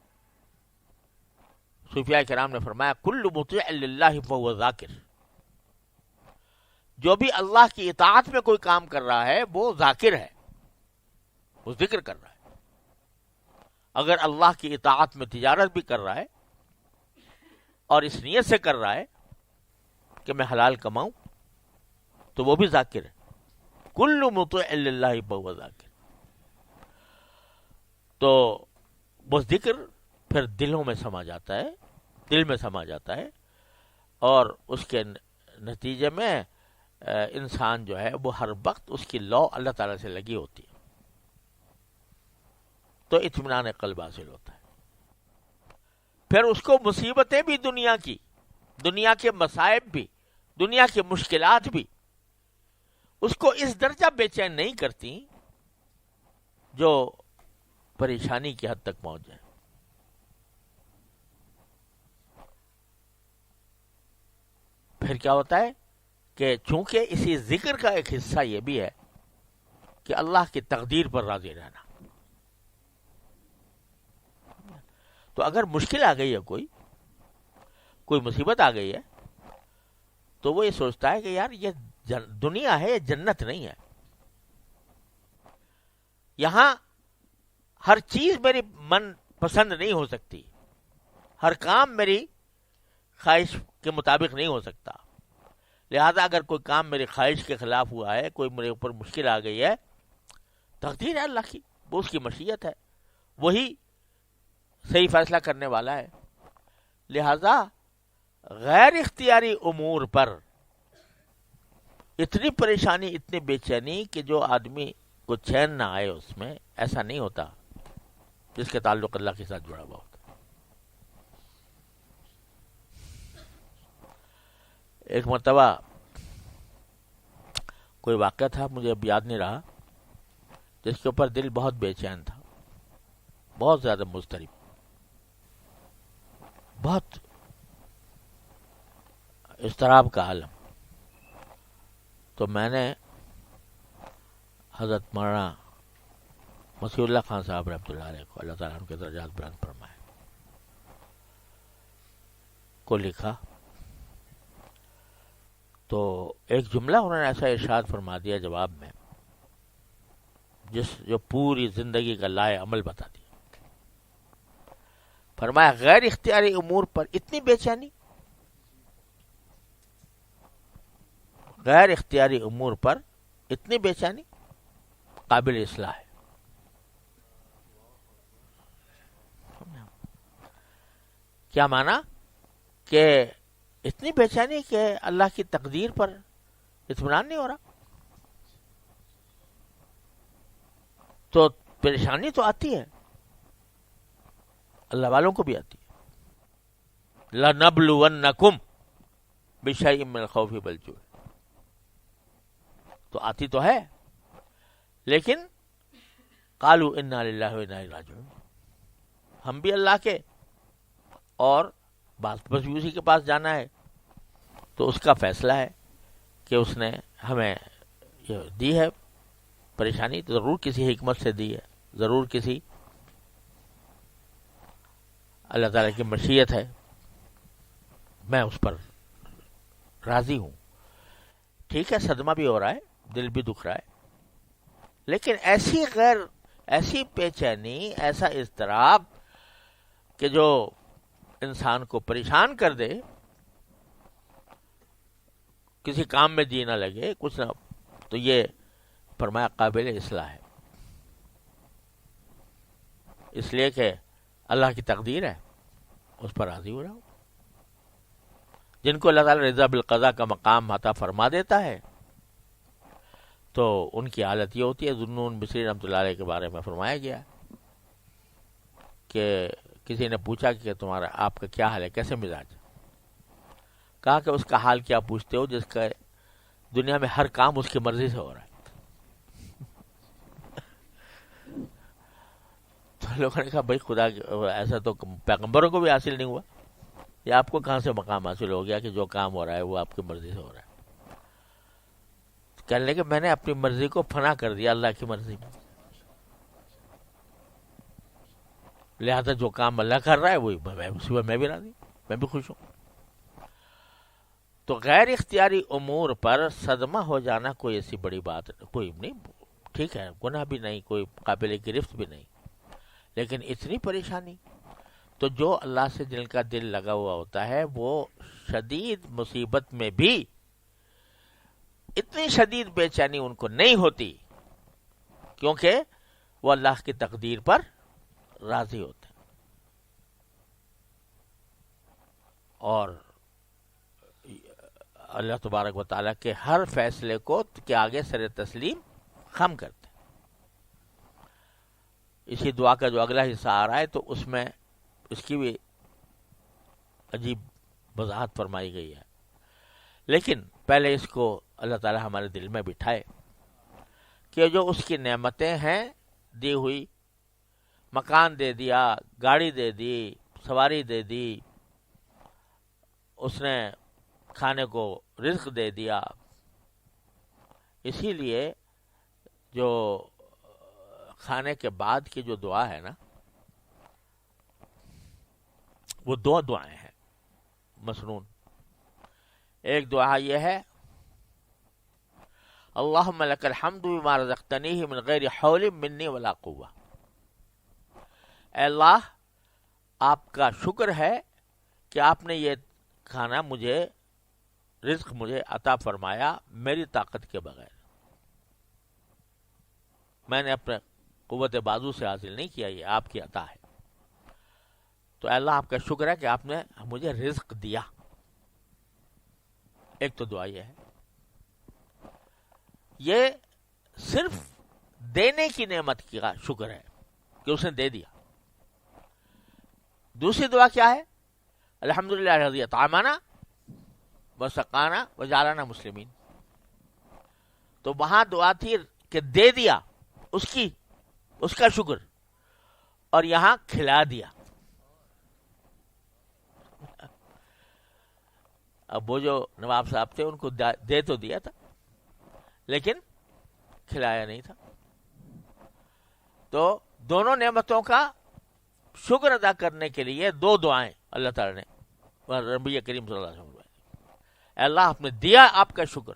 صوفیاء کرام نے فرمایا کل مطیع للہ فہو ذاکر، جو بھی اللہ کی اطاعت میں کوئی کام کر رہا ہے وہ ذاکر ہے، وہ ذکر کر رہا ہے۔ اگر اللہ کی اطاعت میں تجارت بھی کر رہا ہے اور اس نیت سے کر رہا ہے کہ میں حلال کماؤں، تو وہ بھی ذاکر ہے، کل مطیع للہ فہو ذاکر۔ تو وہ ذکر پھر دلوں میں سما جاتا ہے، دل میں سما جاتا ہے، اور اس کے نتیجے میں انسان جو ہے وہ ہر وقت اس کی لو اللہ تعالیٰ سے لگی ہوتی ہے، تو اطمینان قلب حاصل ہوتا ہے۔ پھر اس کو مصیبتیں بھی دنیا کے مصائب بھی، دنیا کی مشکلات بھی اس کو اس درجہ بے چین نہیں کرتی جو پریشانی کی حد تک پہنچ جائے۔ پھر کیا ہوتا ہے کہ چونکہ اسی ذکر کا ایک حصہ یہ بھی ہے کہ اللہ کی تقدیر پر راضی رہنا، تو اگر مشکل آ گئی ہے، کوئی مصیبت آ گئی ہے، تو وہ یہ سوچتا ہے کہ یار یہ دنیا ہے، یہ جنت نہیں ہے، یہاں ہر چیز میری من پسند نہیں ہو سکتی، ہر کام میری خواہش کے مطابق نہیں ہو سکتا، لہذا اگر کوئی کام میری خواہش کے خلاف ہوا ہے، کوئی میرے اوپر مشکل آ گئی ہے، تقدیر ہے اللہ کی، وہ اس کی مشیت ہے، وہی صحیح فیصلہ کرنے والا ہے، لہذا غیر اختیاری امور پر اتنی پریشانی، اتنی بے چینی کہ جو آدمی کو چین نہ آئے اس میں، ایسا نہیں ہوتا جس کے تعلق اللہ کے ساتھ جڑا ہوا ہوتا۔ ایک مرتبہ کوئی واقعہ تھا، مجھے اب یاد نہیں رہا، جس کے اوپر دل بہت بے چین تھا، بہت زیادہ مضطرب، بہت اضطراب کا عالم۔ تو میں نے حضرت مولانا مسیح اللہ خان صاحب رحمۃ اللہ علیہ کو، اللہ تعالیٰ ان کے درجات بلند فرمائے، کو لکھا، تو ایک جملہ انہوں نے ایسا ارشاد فرما دیا جواب میں، جو پوری زندگی کا لائے عمل بتا دیا۔ فرمایا غیر اختیاری امور پر اتنی بے چینی، غیر اختیاری امور پر اتنی بے چینی قابل اصلاح ہے۔ کیا مانا کہ اتنی بے چینی کہ اللہ کی تقدیر پر اطمینان نہیں ہو رہا. تو پریشانی تو آتی ہے، اللہ والوں کو بھی آتی ہے. لَنَبْلُوَنَّكُمْ بِشَيْءٍ مِّنَ الْخَوْفِ وَالْجُوعِ، تو آتی تو ہے، لیکن قَالُوا إِنَّا لِلَّهِ وَإِنَّا إِلَيْهِ رَاجِعُونَ، ہم بھی اللہ کے اور بس بھی اسی کے پاس جانا ہے. تو اس کا فیصلہ ہے کہ اس نے ہمیں یہ دی ہے پریشانی، تو ضرور کسی حکمت سے دی ہے، ضرور کسی اللہ تعالیٰ کی مشیت ہے. میں اس پر راضی ہوں. ٹھیک ہے، صدمہ بھی ہو رہا ہے، دل بھی دکھ رہا ہے، لیکن ایسی بے چینی، ایسا اضطراب کہ جو انسان کو پریشان کر دے، کسی کام میں جی نہ لگے، کچھ نہ، تو یہ فرمایا قابل اصلاح ہے. اس لیے کہ اللہ کی تقدیر ہے، اس پر راضی ہو رہا ہوں. جن کو اللہ تعالیٰ رضا بالقضاء کا مقام عطا فرما دیتا ہے تو ان کی حالت یہ ہوتی ہے. ذوالنون بصری رحمۃ اللہ علیہ کے بارے میں فرمایا گیا کہ کسی نے پوچھا کہ تمہارا، آپ کا کیا حال ہے، کیسے مزاج؟ کہا کہ اس کا حال کیا پوچھتے ہو جس کا دنیا میں ہر کام اس کی مرضی سے ہو رہا ہے. تو لوگوں نے کہا بھائی خدا، ایسا تو پیغمبروں کو بھی حاصل نہیں ہوا، یہ آپ کو کہاں سے مقام حاصل ہو گیا کہ جو کام ہو رہا ہے وہ آپ کی مرضی سے ہو رہا ہے؟ کہنے لگے میں نے اپنی مرضی کو فنا کر دیا اللہ کی مرضی میں، لہذا جو کام اللہ کر رہا ہے وہی اسی پر میں بھی راضی، میں بھی خوش ہوں. تو غیر اختیاری امور پر صدمہ ہو جانا کوئی ایسی بڑی بات کوئی نہیں، ٹھیک ہے، گناہ بھی نہیں، کوئی قابل گرفت بھی نہیں، لیکن اتنی پریشانی، تو جو اللہ سے جن کا دل لگا ہوا ہوتا ہے وہ شدید مصیبت میں بھی اتنی شدید بے چینی ان کو نہیں ہوتی، کیونکہ وہ اللہ کی تقدیر پر راضی ہوتے ہیں اور اللہ تبارک و تعالیٰ کے ہر فیصلے کو کے آگے سر تسلیم خم کرتے ہیں. اسی دعا کا جو اگلا حصہ آ رہا ہے تو اس میں اس کی بھی عجیب وضاحت فرمائی گئی ہے، لیکن پہلے اس کو اللہ تعالیٰ ہمارے دل میں بٹھائے کہ جو اس کی نعمتیں ہیں دی ہوئی، مکان دے دیا، گاڑی دے دی، سواری دے دی، اس نے کھانے کو رزق دے دیا، اسی لیے جو کھانے کے بعد کی جو دعا ہے نا، وہ دو دعائیں ہیں مسنون. ایک دعا یہ ہے اللہم لک الحمد بما رزقتنیہ من غیر حول منی ولا قوہ، اے اللہ آپ کا شکر ہے کہ آپ نے یہ کھانا مجھے، رزق مجھے عطا فرمایا میری طاقت کے بغیر، میں نے اپنے قوت بازو سے حاصل نہیں کیا، یہ آپ کی عطا ہے. تو اے اللہ آپ کا شکر ہے کہ آپ نے مجھے رزق دیا. ایک تو دعا یہ ہے، یہ صرف دینے کی نعمت کا شکر ہے کہ اس نے دے دیا. دوسری دعا کیا ہے؟ الحمدللہ الذی اطعمنا وسقانا وجعلنا مسلمین. تو وہاں دعا تھی کہ دے دیا، اس کا شکر، اور یہاں کھلا دیا. اب وہ جو نواب صاحب تھے ان کو دے تو دیا تھا لیکن کھلایا نہیں تھا. تو دونوں نعمتوں کا شکر ادا کرنے کے لیے دو دعائیں اللہ تعالی نے نبی کریم صلی اللہ علیہ وسلم، اے اللہ آپ نے دیا، آپ کا شکر،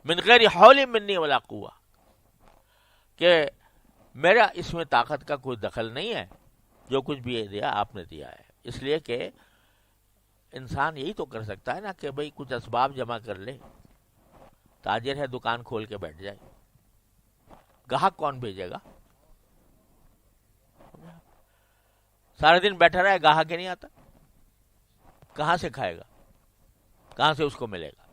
من غیر حول منی ولا قوہ، کہ میرا اس میں طاقت کا کوئی دخل نہیں ہے، جو کچھ بھی دیا آپ نے دیا ہے. اس لیے کہ انسان یہی تو کر سکتا ہے نا کہ بھئی کچھ اسباب جمع کر لے. تاجر ہے دکان کھول کے بیٹھ جائے، گاہک کون بھیجے گا؟ سارے دن بیٹھا رہے گاہک ہی نہیں آتا، کہاں سے کھائے گا، کہاں سے اس کو ملے گا؟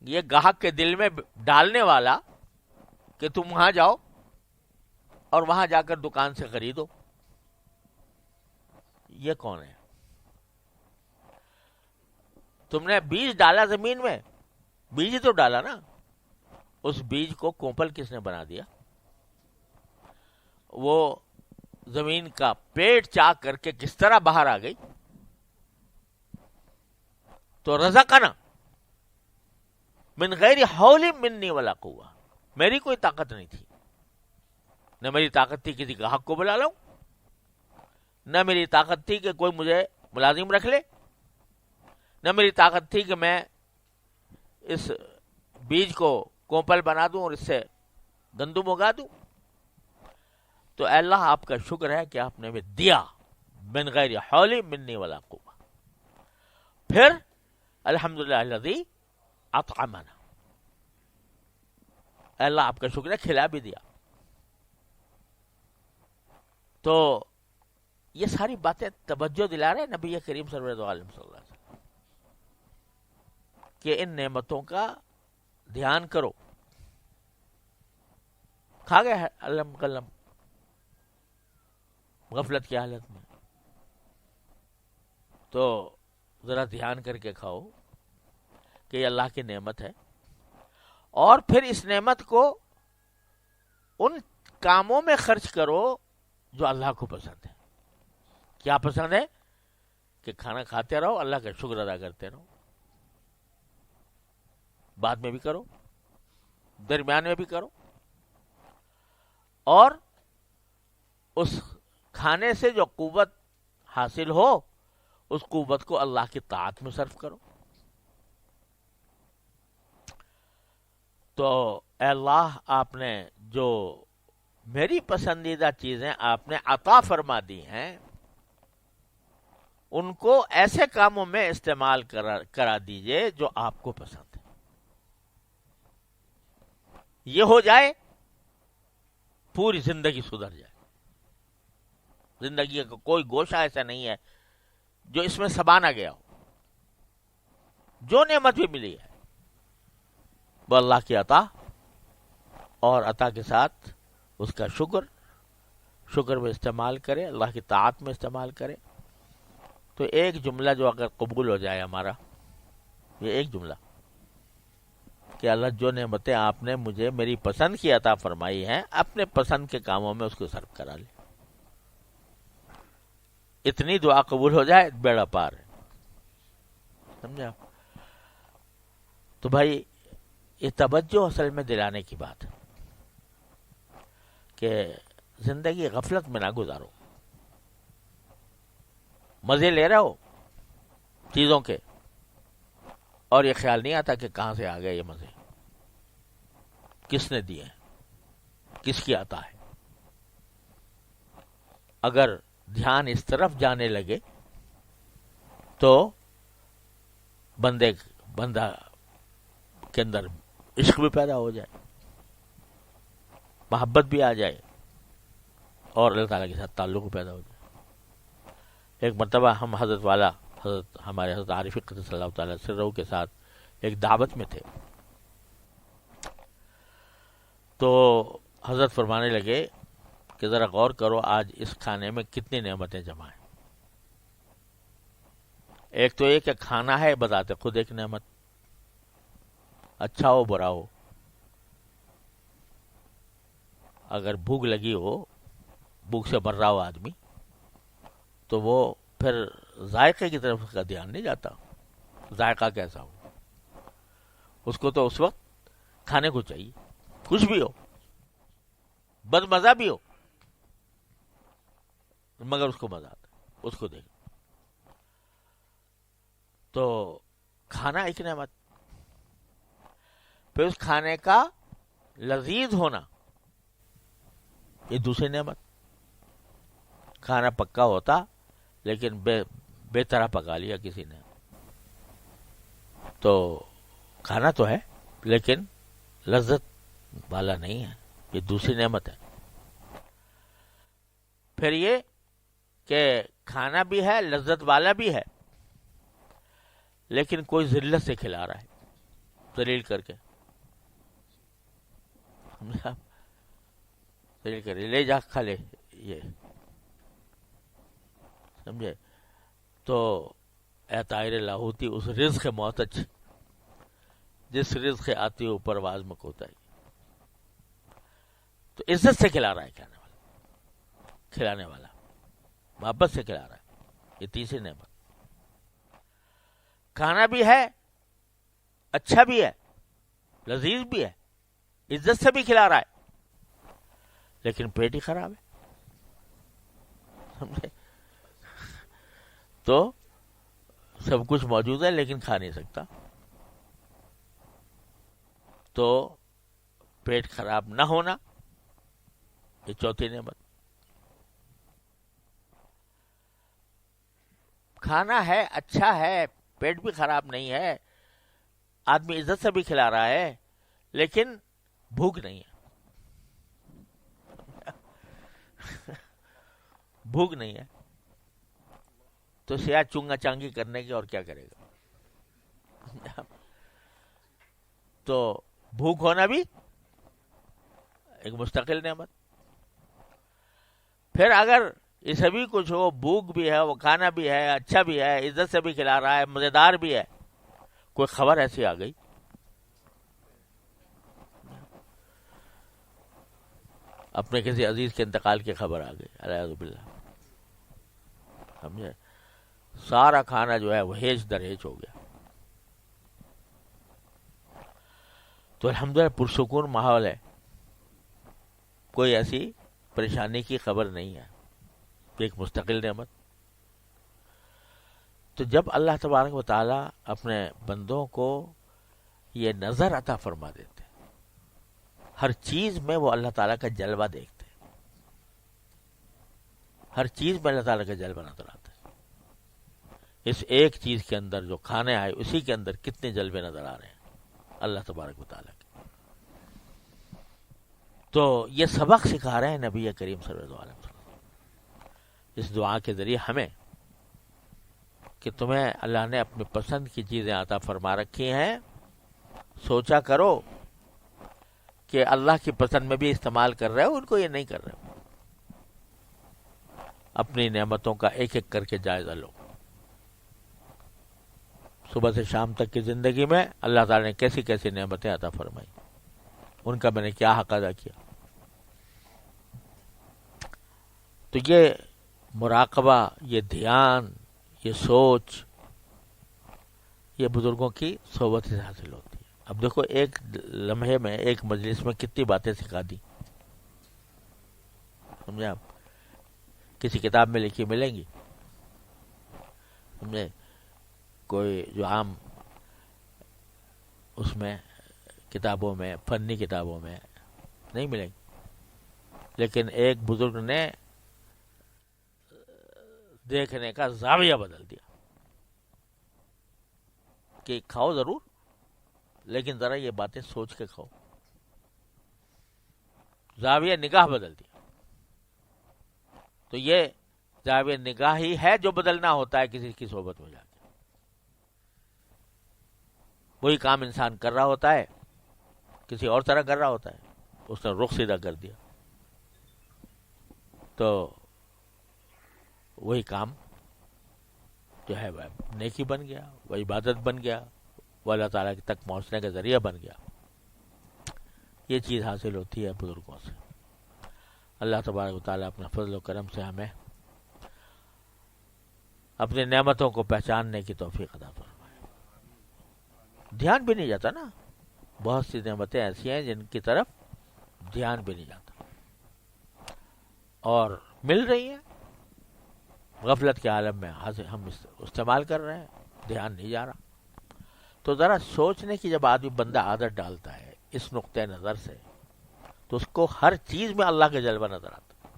یہ گاہک کے دل میں ڈالنے والا کہ تم وہاں جاؤ اور وہاں جا کر دکان سے خریدو، یہ کون ہے؟ تم نے بیج ڈالا زمین میں، بیج ہی تو ڈالا نا، اس بیج کو کوپل کس نے بنا دیا؟ وہ زمین کا پیٹ چاک کر کے کس طرح باہر آ گئی؟ تو رزقنا من غیر حول منی ولا قوہ، میری کوئی طاقت نہیں تھی، نہ میری طاقت تھی کسی گاہک کو بلا لوں، نہ میری طاقت تھی کہ کوئی مجھے ملازم رکھ لے، نہ میری طاقت تھی کہ میں اس بیج کو کوپل بنا دوں اور اس سے گندم اگا دوں۔ تو اے اللہ آپ کا شکر ہے کہ آپ نے ہمیں دیا، من غیر حول منی ولا قوہ۔ پھر الحمدللہ الذی اطعمنا، اے اللہ آپ کا شکر ہے کھلا بھی دیا۔ تو یہ ساری باتیں توجہ دلا رہے نبی کریم صلی اللہ علیہ وسلم کہ ان نعمتوں کا دھیان کرو۔ کھا گئے علم قلم غفلت کی حالت میں، تو ذرا دھیان کر کے کھاؤ کہ یہ اللہ کی نعمت ہے، اور پھر اس نعمت کو ان کاموں میں خرچ کرو جو اللہ کو پسند ہے۔ کیا پسند ہے؟ کہ کھانا کھاتے رہو، اللہ کا شکر ادا کرتے رہو، بعد میں بھی کرو، درمیان میں بھی کرو، اور اس کھانے سے جو قوت حاصل ہو اس قوت کو اللہ کی طاعت میں صرف کرو۔ تو اے اللہ آپ نے جو میری پسندیدہ چیزیں آپ نے عطا فرما دی ہیں ان کو ایسے کاموں میں استعمال کرا دیجئے جو آپ کو پسند ہے۔ یہ ہو جائے پوری زندگی سدھر جائے۔ زندگی کا کوئی گوشہ ایسا نہیں ہے جو اس میں سبانا گیا ہو۔ جو نعمت بھی ملی ہے وہ اللہ کی عطا، اور عطا کے ساتھ اس کا شکر میں استعمال کرے، اللہ کی طاعت میں استعمال کرے۔ تو ایک جملہ جو اگر قبول ہو جائے ہمارا، یہ ایک جملہ کہ اللہ جو نعمتیں آپ نے مجھے میری پسند کی عطا فرمائی ہیں اپنے پسند کے کاموں میں اس کو صرف کرا لے، اتنی دعا قبول ہو جائے بیڑا پار ہے۔ سمجھا؟ تو بھائی یہ توجہ اصل میں دلانے کی بات ہے کہ زندگی غفلت میں نہ گزارو، مزے لے رہے ہو چیزوں کے اور یہ خیال نہیں آتا کہ کہاں سے آ گئے یہ مزے، کس نے دیے ہیں، کس کی عطا ہے۔ اگر دھیان اس طرف جانے لگے تو بندہ کے اندر عشق بھی پیدا ہو جائے، محبت بھی آ جائے، اور اللہ تعالیٰ کے ساتھ تعلق بھی پیدا ہو جائے۔ ایک مرتبہ ہم ہمارے حضرت عارف قدس صلی اللہ تعالیٰ سرہ کے ساتھ ایک دعوت میں تھے، تو حضرت فرمانے لگے کہ ذرا غور کرو آج اس کھانے میں کتنی نعمتیں جمع ہیں۔ ایک تو یہ کہ کھانا ہے بذات خود ایک نعمت، اچھا ہو برا ہو، اگر بھوک لگی ہو، بھوک سے مر رہا ہو آدمی، تو وہ پھر ذائقے کی طرف کا دھیان نہیں جاتا، ذائقہ کیسا ہو، اس کو تو اس وقت کھانے کو چاہیے، کچھ بھی ہو، بد مزہ بھی ہو مگر اس کو مزہ آتا ہے، اس کو دیکھ۔ تو کھانا ایک نعمت، پھر اس کھانے کا لذیذ ہونا یہ دوسری نعمت۔ کھانا پکا ہوتا لیکن بے طرح پکا لیا کسی نے، تو کھانا تو ہے لیکن لذت والا نہیں ہے، یہ دوسری نعمت ہے۔ پھر یہ کہ کھانا بھی ہے، لذت والا بھی ہے، لیکن کوئی ذلت سے کھلا رہا ہے، ذلیل کر کے، ذلیل کر کے لے جا کھا لے یہ، سمجھے؟ تو اے طائر لاہوتی، اس رزق محتج جس رزق آتی ہو پرواز میں کوتاہی، تو عزت سے کھلا رہا ہے کھلانے والا محبت سے کھلا رہا ہے. یہ تیسری نعمت. کھانا بھی ہے، اچھا بھی ہے، لذیذ بھی ہے، عزت سے بھی کھلا رہا ہے، لیکن پیٹ ہی خراب ہے، سمجھے؟ تو سب کچھ موجود ہے لیکن کھا نہیں سکتا. تو پیٹ خراب نہ ہونا، یہ چوتھی نعمت. کھانا ہے، اچھا ہے، پیٹ بھی خراب نہیں ہے، آدمی عزت سے بھی کھلا رہا ہے، لیکن بھوک نہیں ہے. بھوک نہیں ہے تو سیاہ چونگا چانگی کرنے کی اور کیا کرے گا؟ تو بھوک ہونا بھی ایک مستقل نعمت. پھر اگر یہ سبھی کچھ ہو، بھوک بھی ہے، وہ کھانا بھی ہے، اچھا بھی ہے، عزت سے بھی کھلا رہا ہے، مزیدار بھی ہے، کوئی خبر ایسی آ گئی، اپنے کسی عزیز کے انتقال کی خبر آ گئی، الیاذ باللہ، سمجھے؟ سارا کھانا جو ہے وہ ہیج در ہیج ہو گیا. تو الحمدللہ پرسکون ماحول ہے، کوئی ایسی پریشانی کی خبر نہیں ہے، ایک مستقل نعمت. تو جب اللہ تبارک و تعالی اپنے بندوں کو یہ نظر عطا فرما دیتے، ہر چیز میں وہ اللہ تعالیٰ کا جلوہ دیکھتے، ہر چیز میں اللہ تعالیٰ کا جلوہ نظر آتا ہے. اس ایک چیز کے اندر جو کھانے آئے، اسی کے اندر کتنے جلوے نظر آ رہے ہیں اللہ تبارک و تعالیٰ کے. تو یہ سبق سکھا رہے ہیں نبی کریم صلی اللہ علیہ وسلم اس دعا کے ذریعے ہمیں، کہ تمہیں اللہ نے اپنی پسند کی چیزیں عطا فرما رکھی ہیں، سوچا کرو کہ اللہ کی پسند میں بھی استعمال کر رہے ہو، ان کو یہ نہیں کر رہے ہو. اپنی نعمتوں کا ایک ایک کر کے جائزہ لو. صبح سے شام تک کی زندگی میں اللہ تعالی نے کیسی کیسی نعمتیں عطا فرمائی، ان کا میں نے کیا حق ادا کیا. تو یہ مراقبہ، یہ دھیان، یہ سوچ، یہ بزرگوں کی صحبت سے حاصل ہوتی ہے. اب دیکھو ایک لمحے میں، ایک مجلس میں کتنی باتیں سکھا دی، سمجھے آپ؟ کسی کتاب میں لکھی ملیں گی، سمجھے؟ کوئی جو عام اس میں کتابوں میں، فنی کتابوں میں نہیں ملیں گی، لیکن ایک بزرگ نے دیکھنے کا زاویہ بدل دیا کہ کھاؤ ضرور، لیکن ذرا یہ باتیں سوچ کے کھاؤ. زاویہ نگاہ بدل دیا. تو یہ زاویہ نگاہ ہی ہے جو بدلنا ہوتا ہے کسی کی صحبت میں جا کے. وہی کام انسان کر رہا ہوتا ہے، کسی اور طرح کر رہا ہوتا ہے، اس نے رخ سیدھا کر دیا، تو وہی کام جو ہے وہ نیکی بن گیا، وہ عبادت بن گیا، وہ اللہ تعالیٰ تک پہنچنے کا ذریعہ بن گیا. یہ چیز حاصل ہوتی ہے بزرگوں سے. اللہ تبارک و تعالیٰ اپنے فضل و کرم سے ہمیں اپنی نعمتوں کو پہچاننے کی توفیق عطا فرمائے. دھیان بھی نہیں جاتا نا، بہت سی نعمتیں ایسی ہیں جن کی طرف دھیان بھی نہیں جاتا، اور مل رہی ہیں، غفلت کے عالم میں ہم استعمال کر رہے ہیں، دھیان نہیں جا رہا. تو ذرا سوچنے کی جب آدمی بندہ عادت ڈالتا ہے اس نقطۂ نظر سے، تو اس کو ہر چیز میں اللہ کا جلوہ نظر آتا ہے.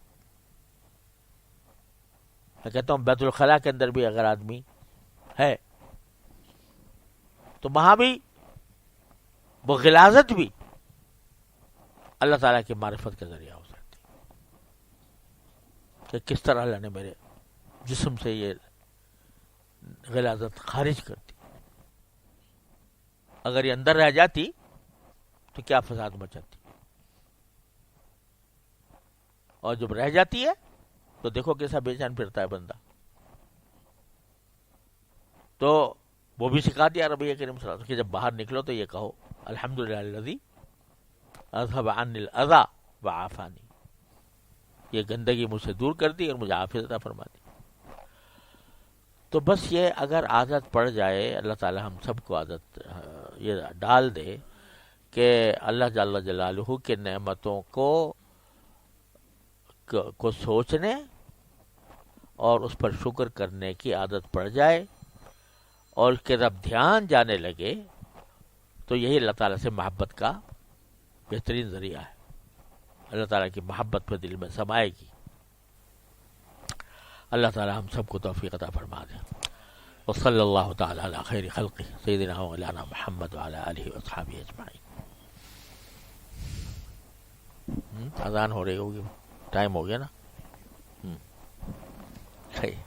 میں کہتا ہوں بیت الخلاء کے اندر بھی اگر آدمی ہے تو وہاں بھی وہ غلاظت بھی اللہ تعالیٰ کی معرفت کا ذریعہ ہو سکتی ہے، کہ کس طرح اللہ نے میرے جسم سے یہ غلاظت خارج کرتی. اگر یہ اندر رہ جاتی تو کیا فساد مچاتی, اور جب رہ جاتی ہے تو دیکھو کیسا بے چین پھرتا ہے بندہ. تو وہ بھی سکھا دیا نبی کریم صلی اللہ علیہ وسلم کہ جب باہر نکلو تو یہ کہو الحمدللہ الذی اذهب عنی الاذى وعافانی, یہ گندگی مجھ سے دور کر دی اور مجھے عافیت عطا فرما دی. تو بس یہ اگر عادت پڑ جائے, اللہ تعالی ہم سب کو عادت یہ ڈال دے کہ اللہ جل جلالہ کے نعمتوں کو سوچنے اور اس پر شکر کرنے کی عادت پڑ جائے اور اس کے طرف دھیان جانے لگے, تو یہی اللہ تعالیٰ سے محبت کا بہترین ذریعہ ہے. اللہ تعالیٰ کی محبت پہ دل میں سمائے گی. اللہ تعالیٰ ہم سب کو توفیق عطا فرما دے. وصلی اللہ تعالیٰ علی خیر خلقہ سیدنا و مولانا محمد وعلی آلہ واصحابہ اجمعین. اذان ہو رہی ہوگی, ٹائم ہو گیا نا. صحیح.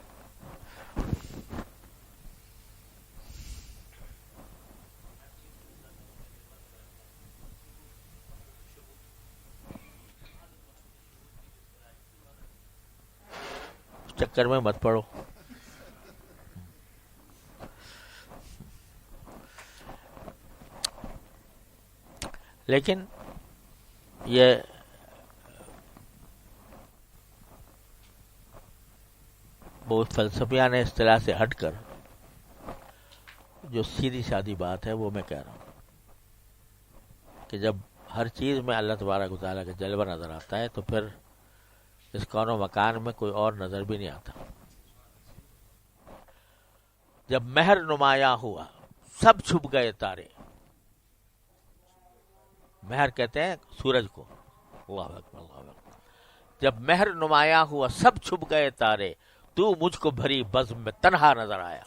چکر میں مت پڑو. لیکن یہ بہت فلسفیانہ اصطلاح سے ہٹ کر جو سیدھی سادی بات ہے وہ میں کہہ رہا ہوں کہ جب ہر چیز میں اللہ تبارک و تعالیٰ کا جلوہ نظر آتا ہے تو پھر اس کون و مکان میں کوئی اور نظر بھی نہیں آتا. جب مہر نمایاں ہوا سب چھپ گئے تارے, مہر کہتے ہیں سورج کو. اللہ اکبر اللہ اکبر. جب مہر نمایاں ہوا سب چھپ گئے تارے, تو مجھ کو بھری بزم میں تنہا نظر آیا.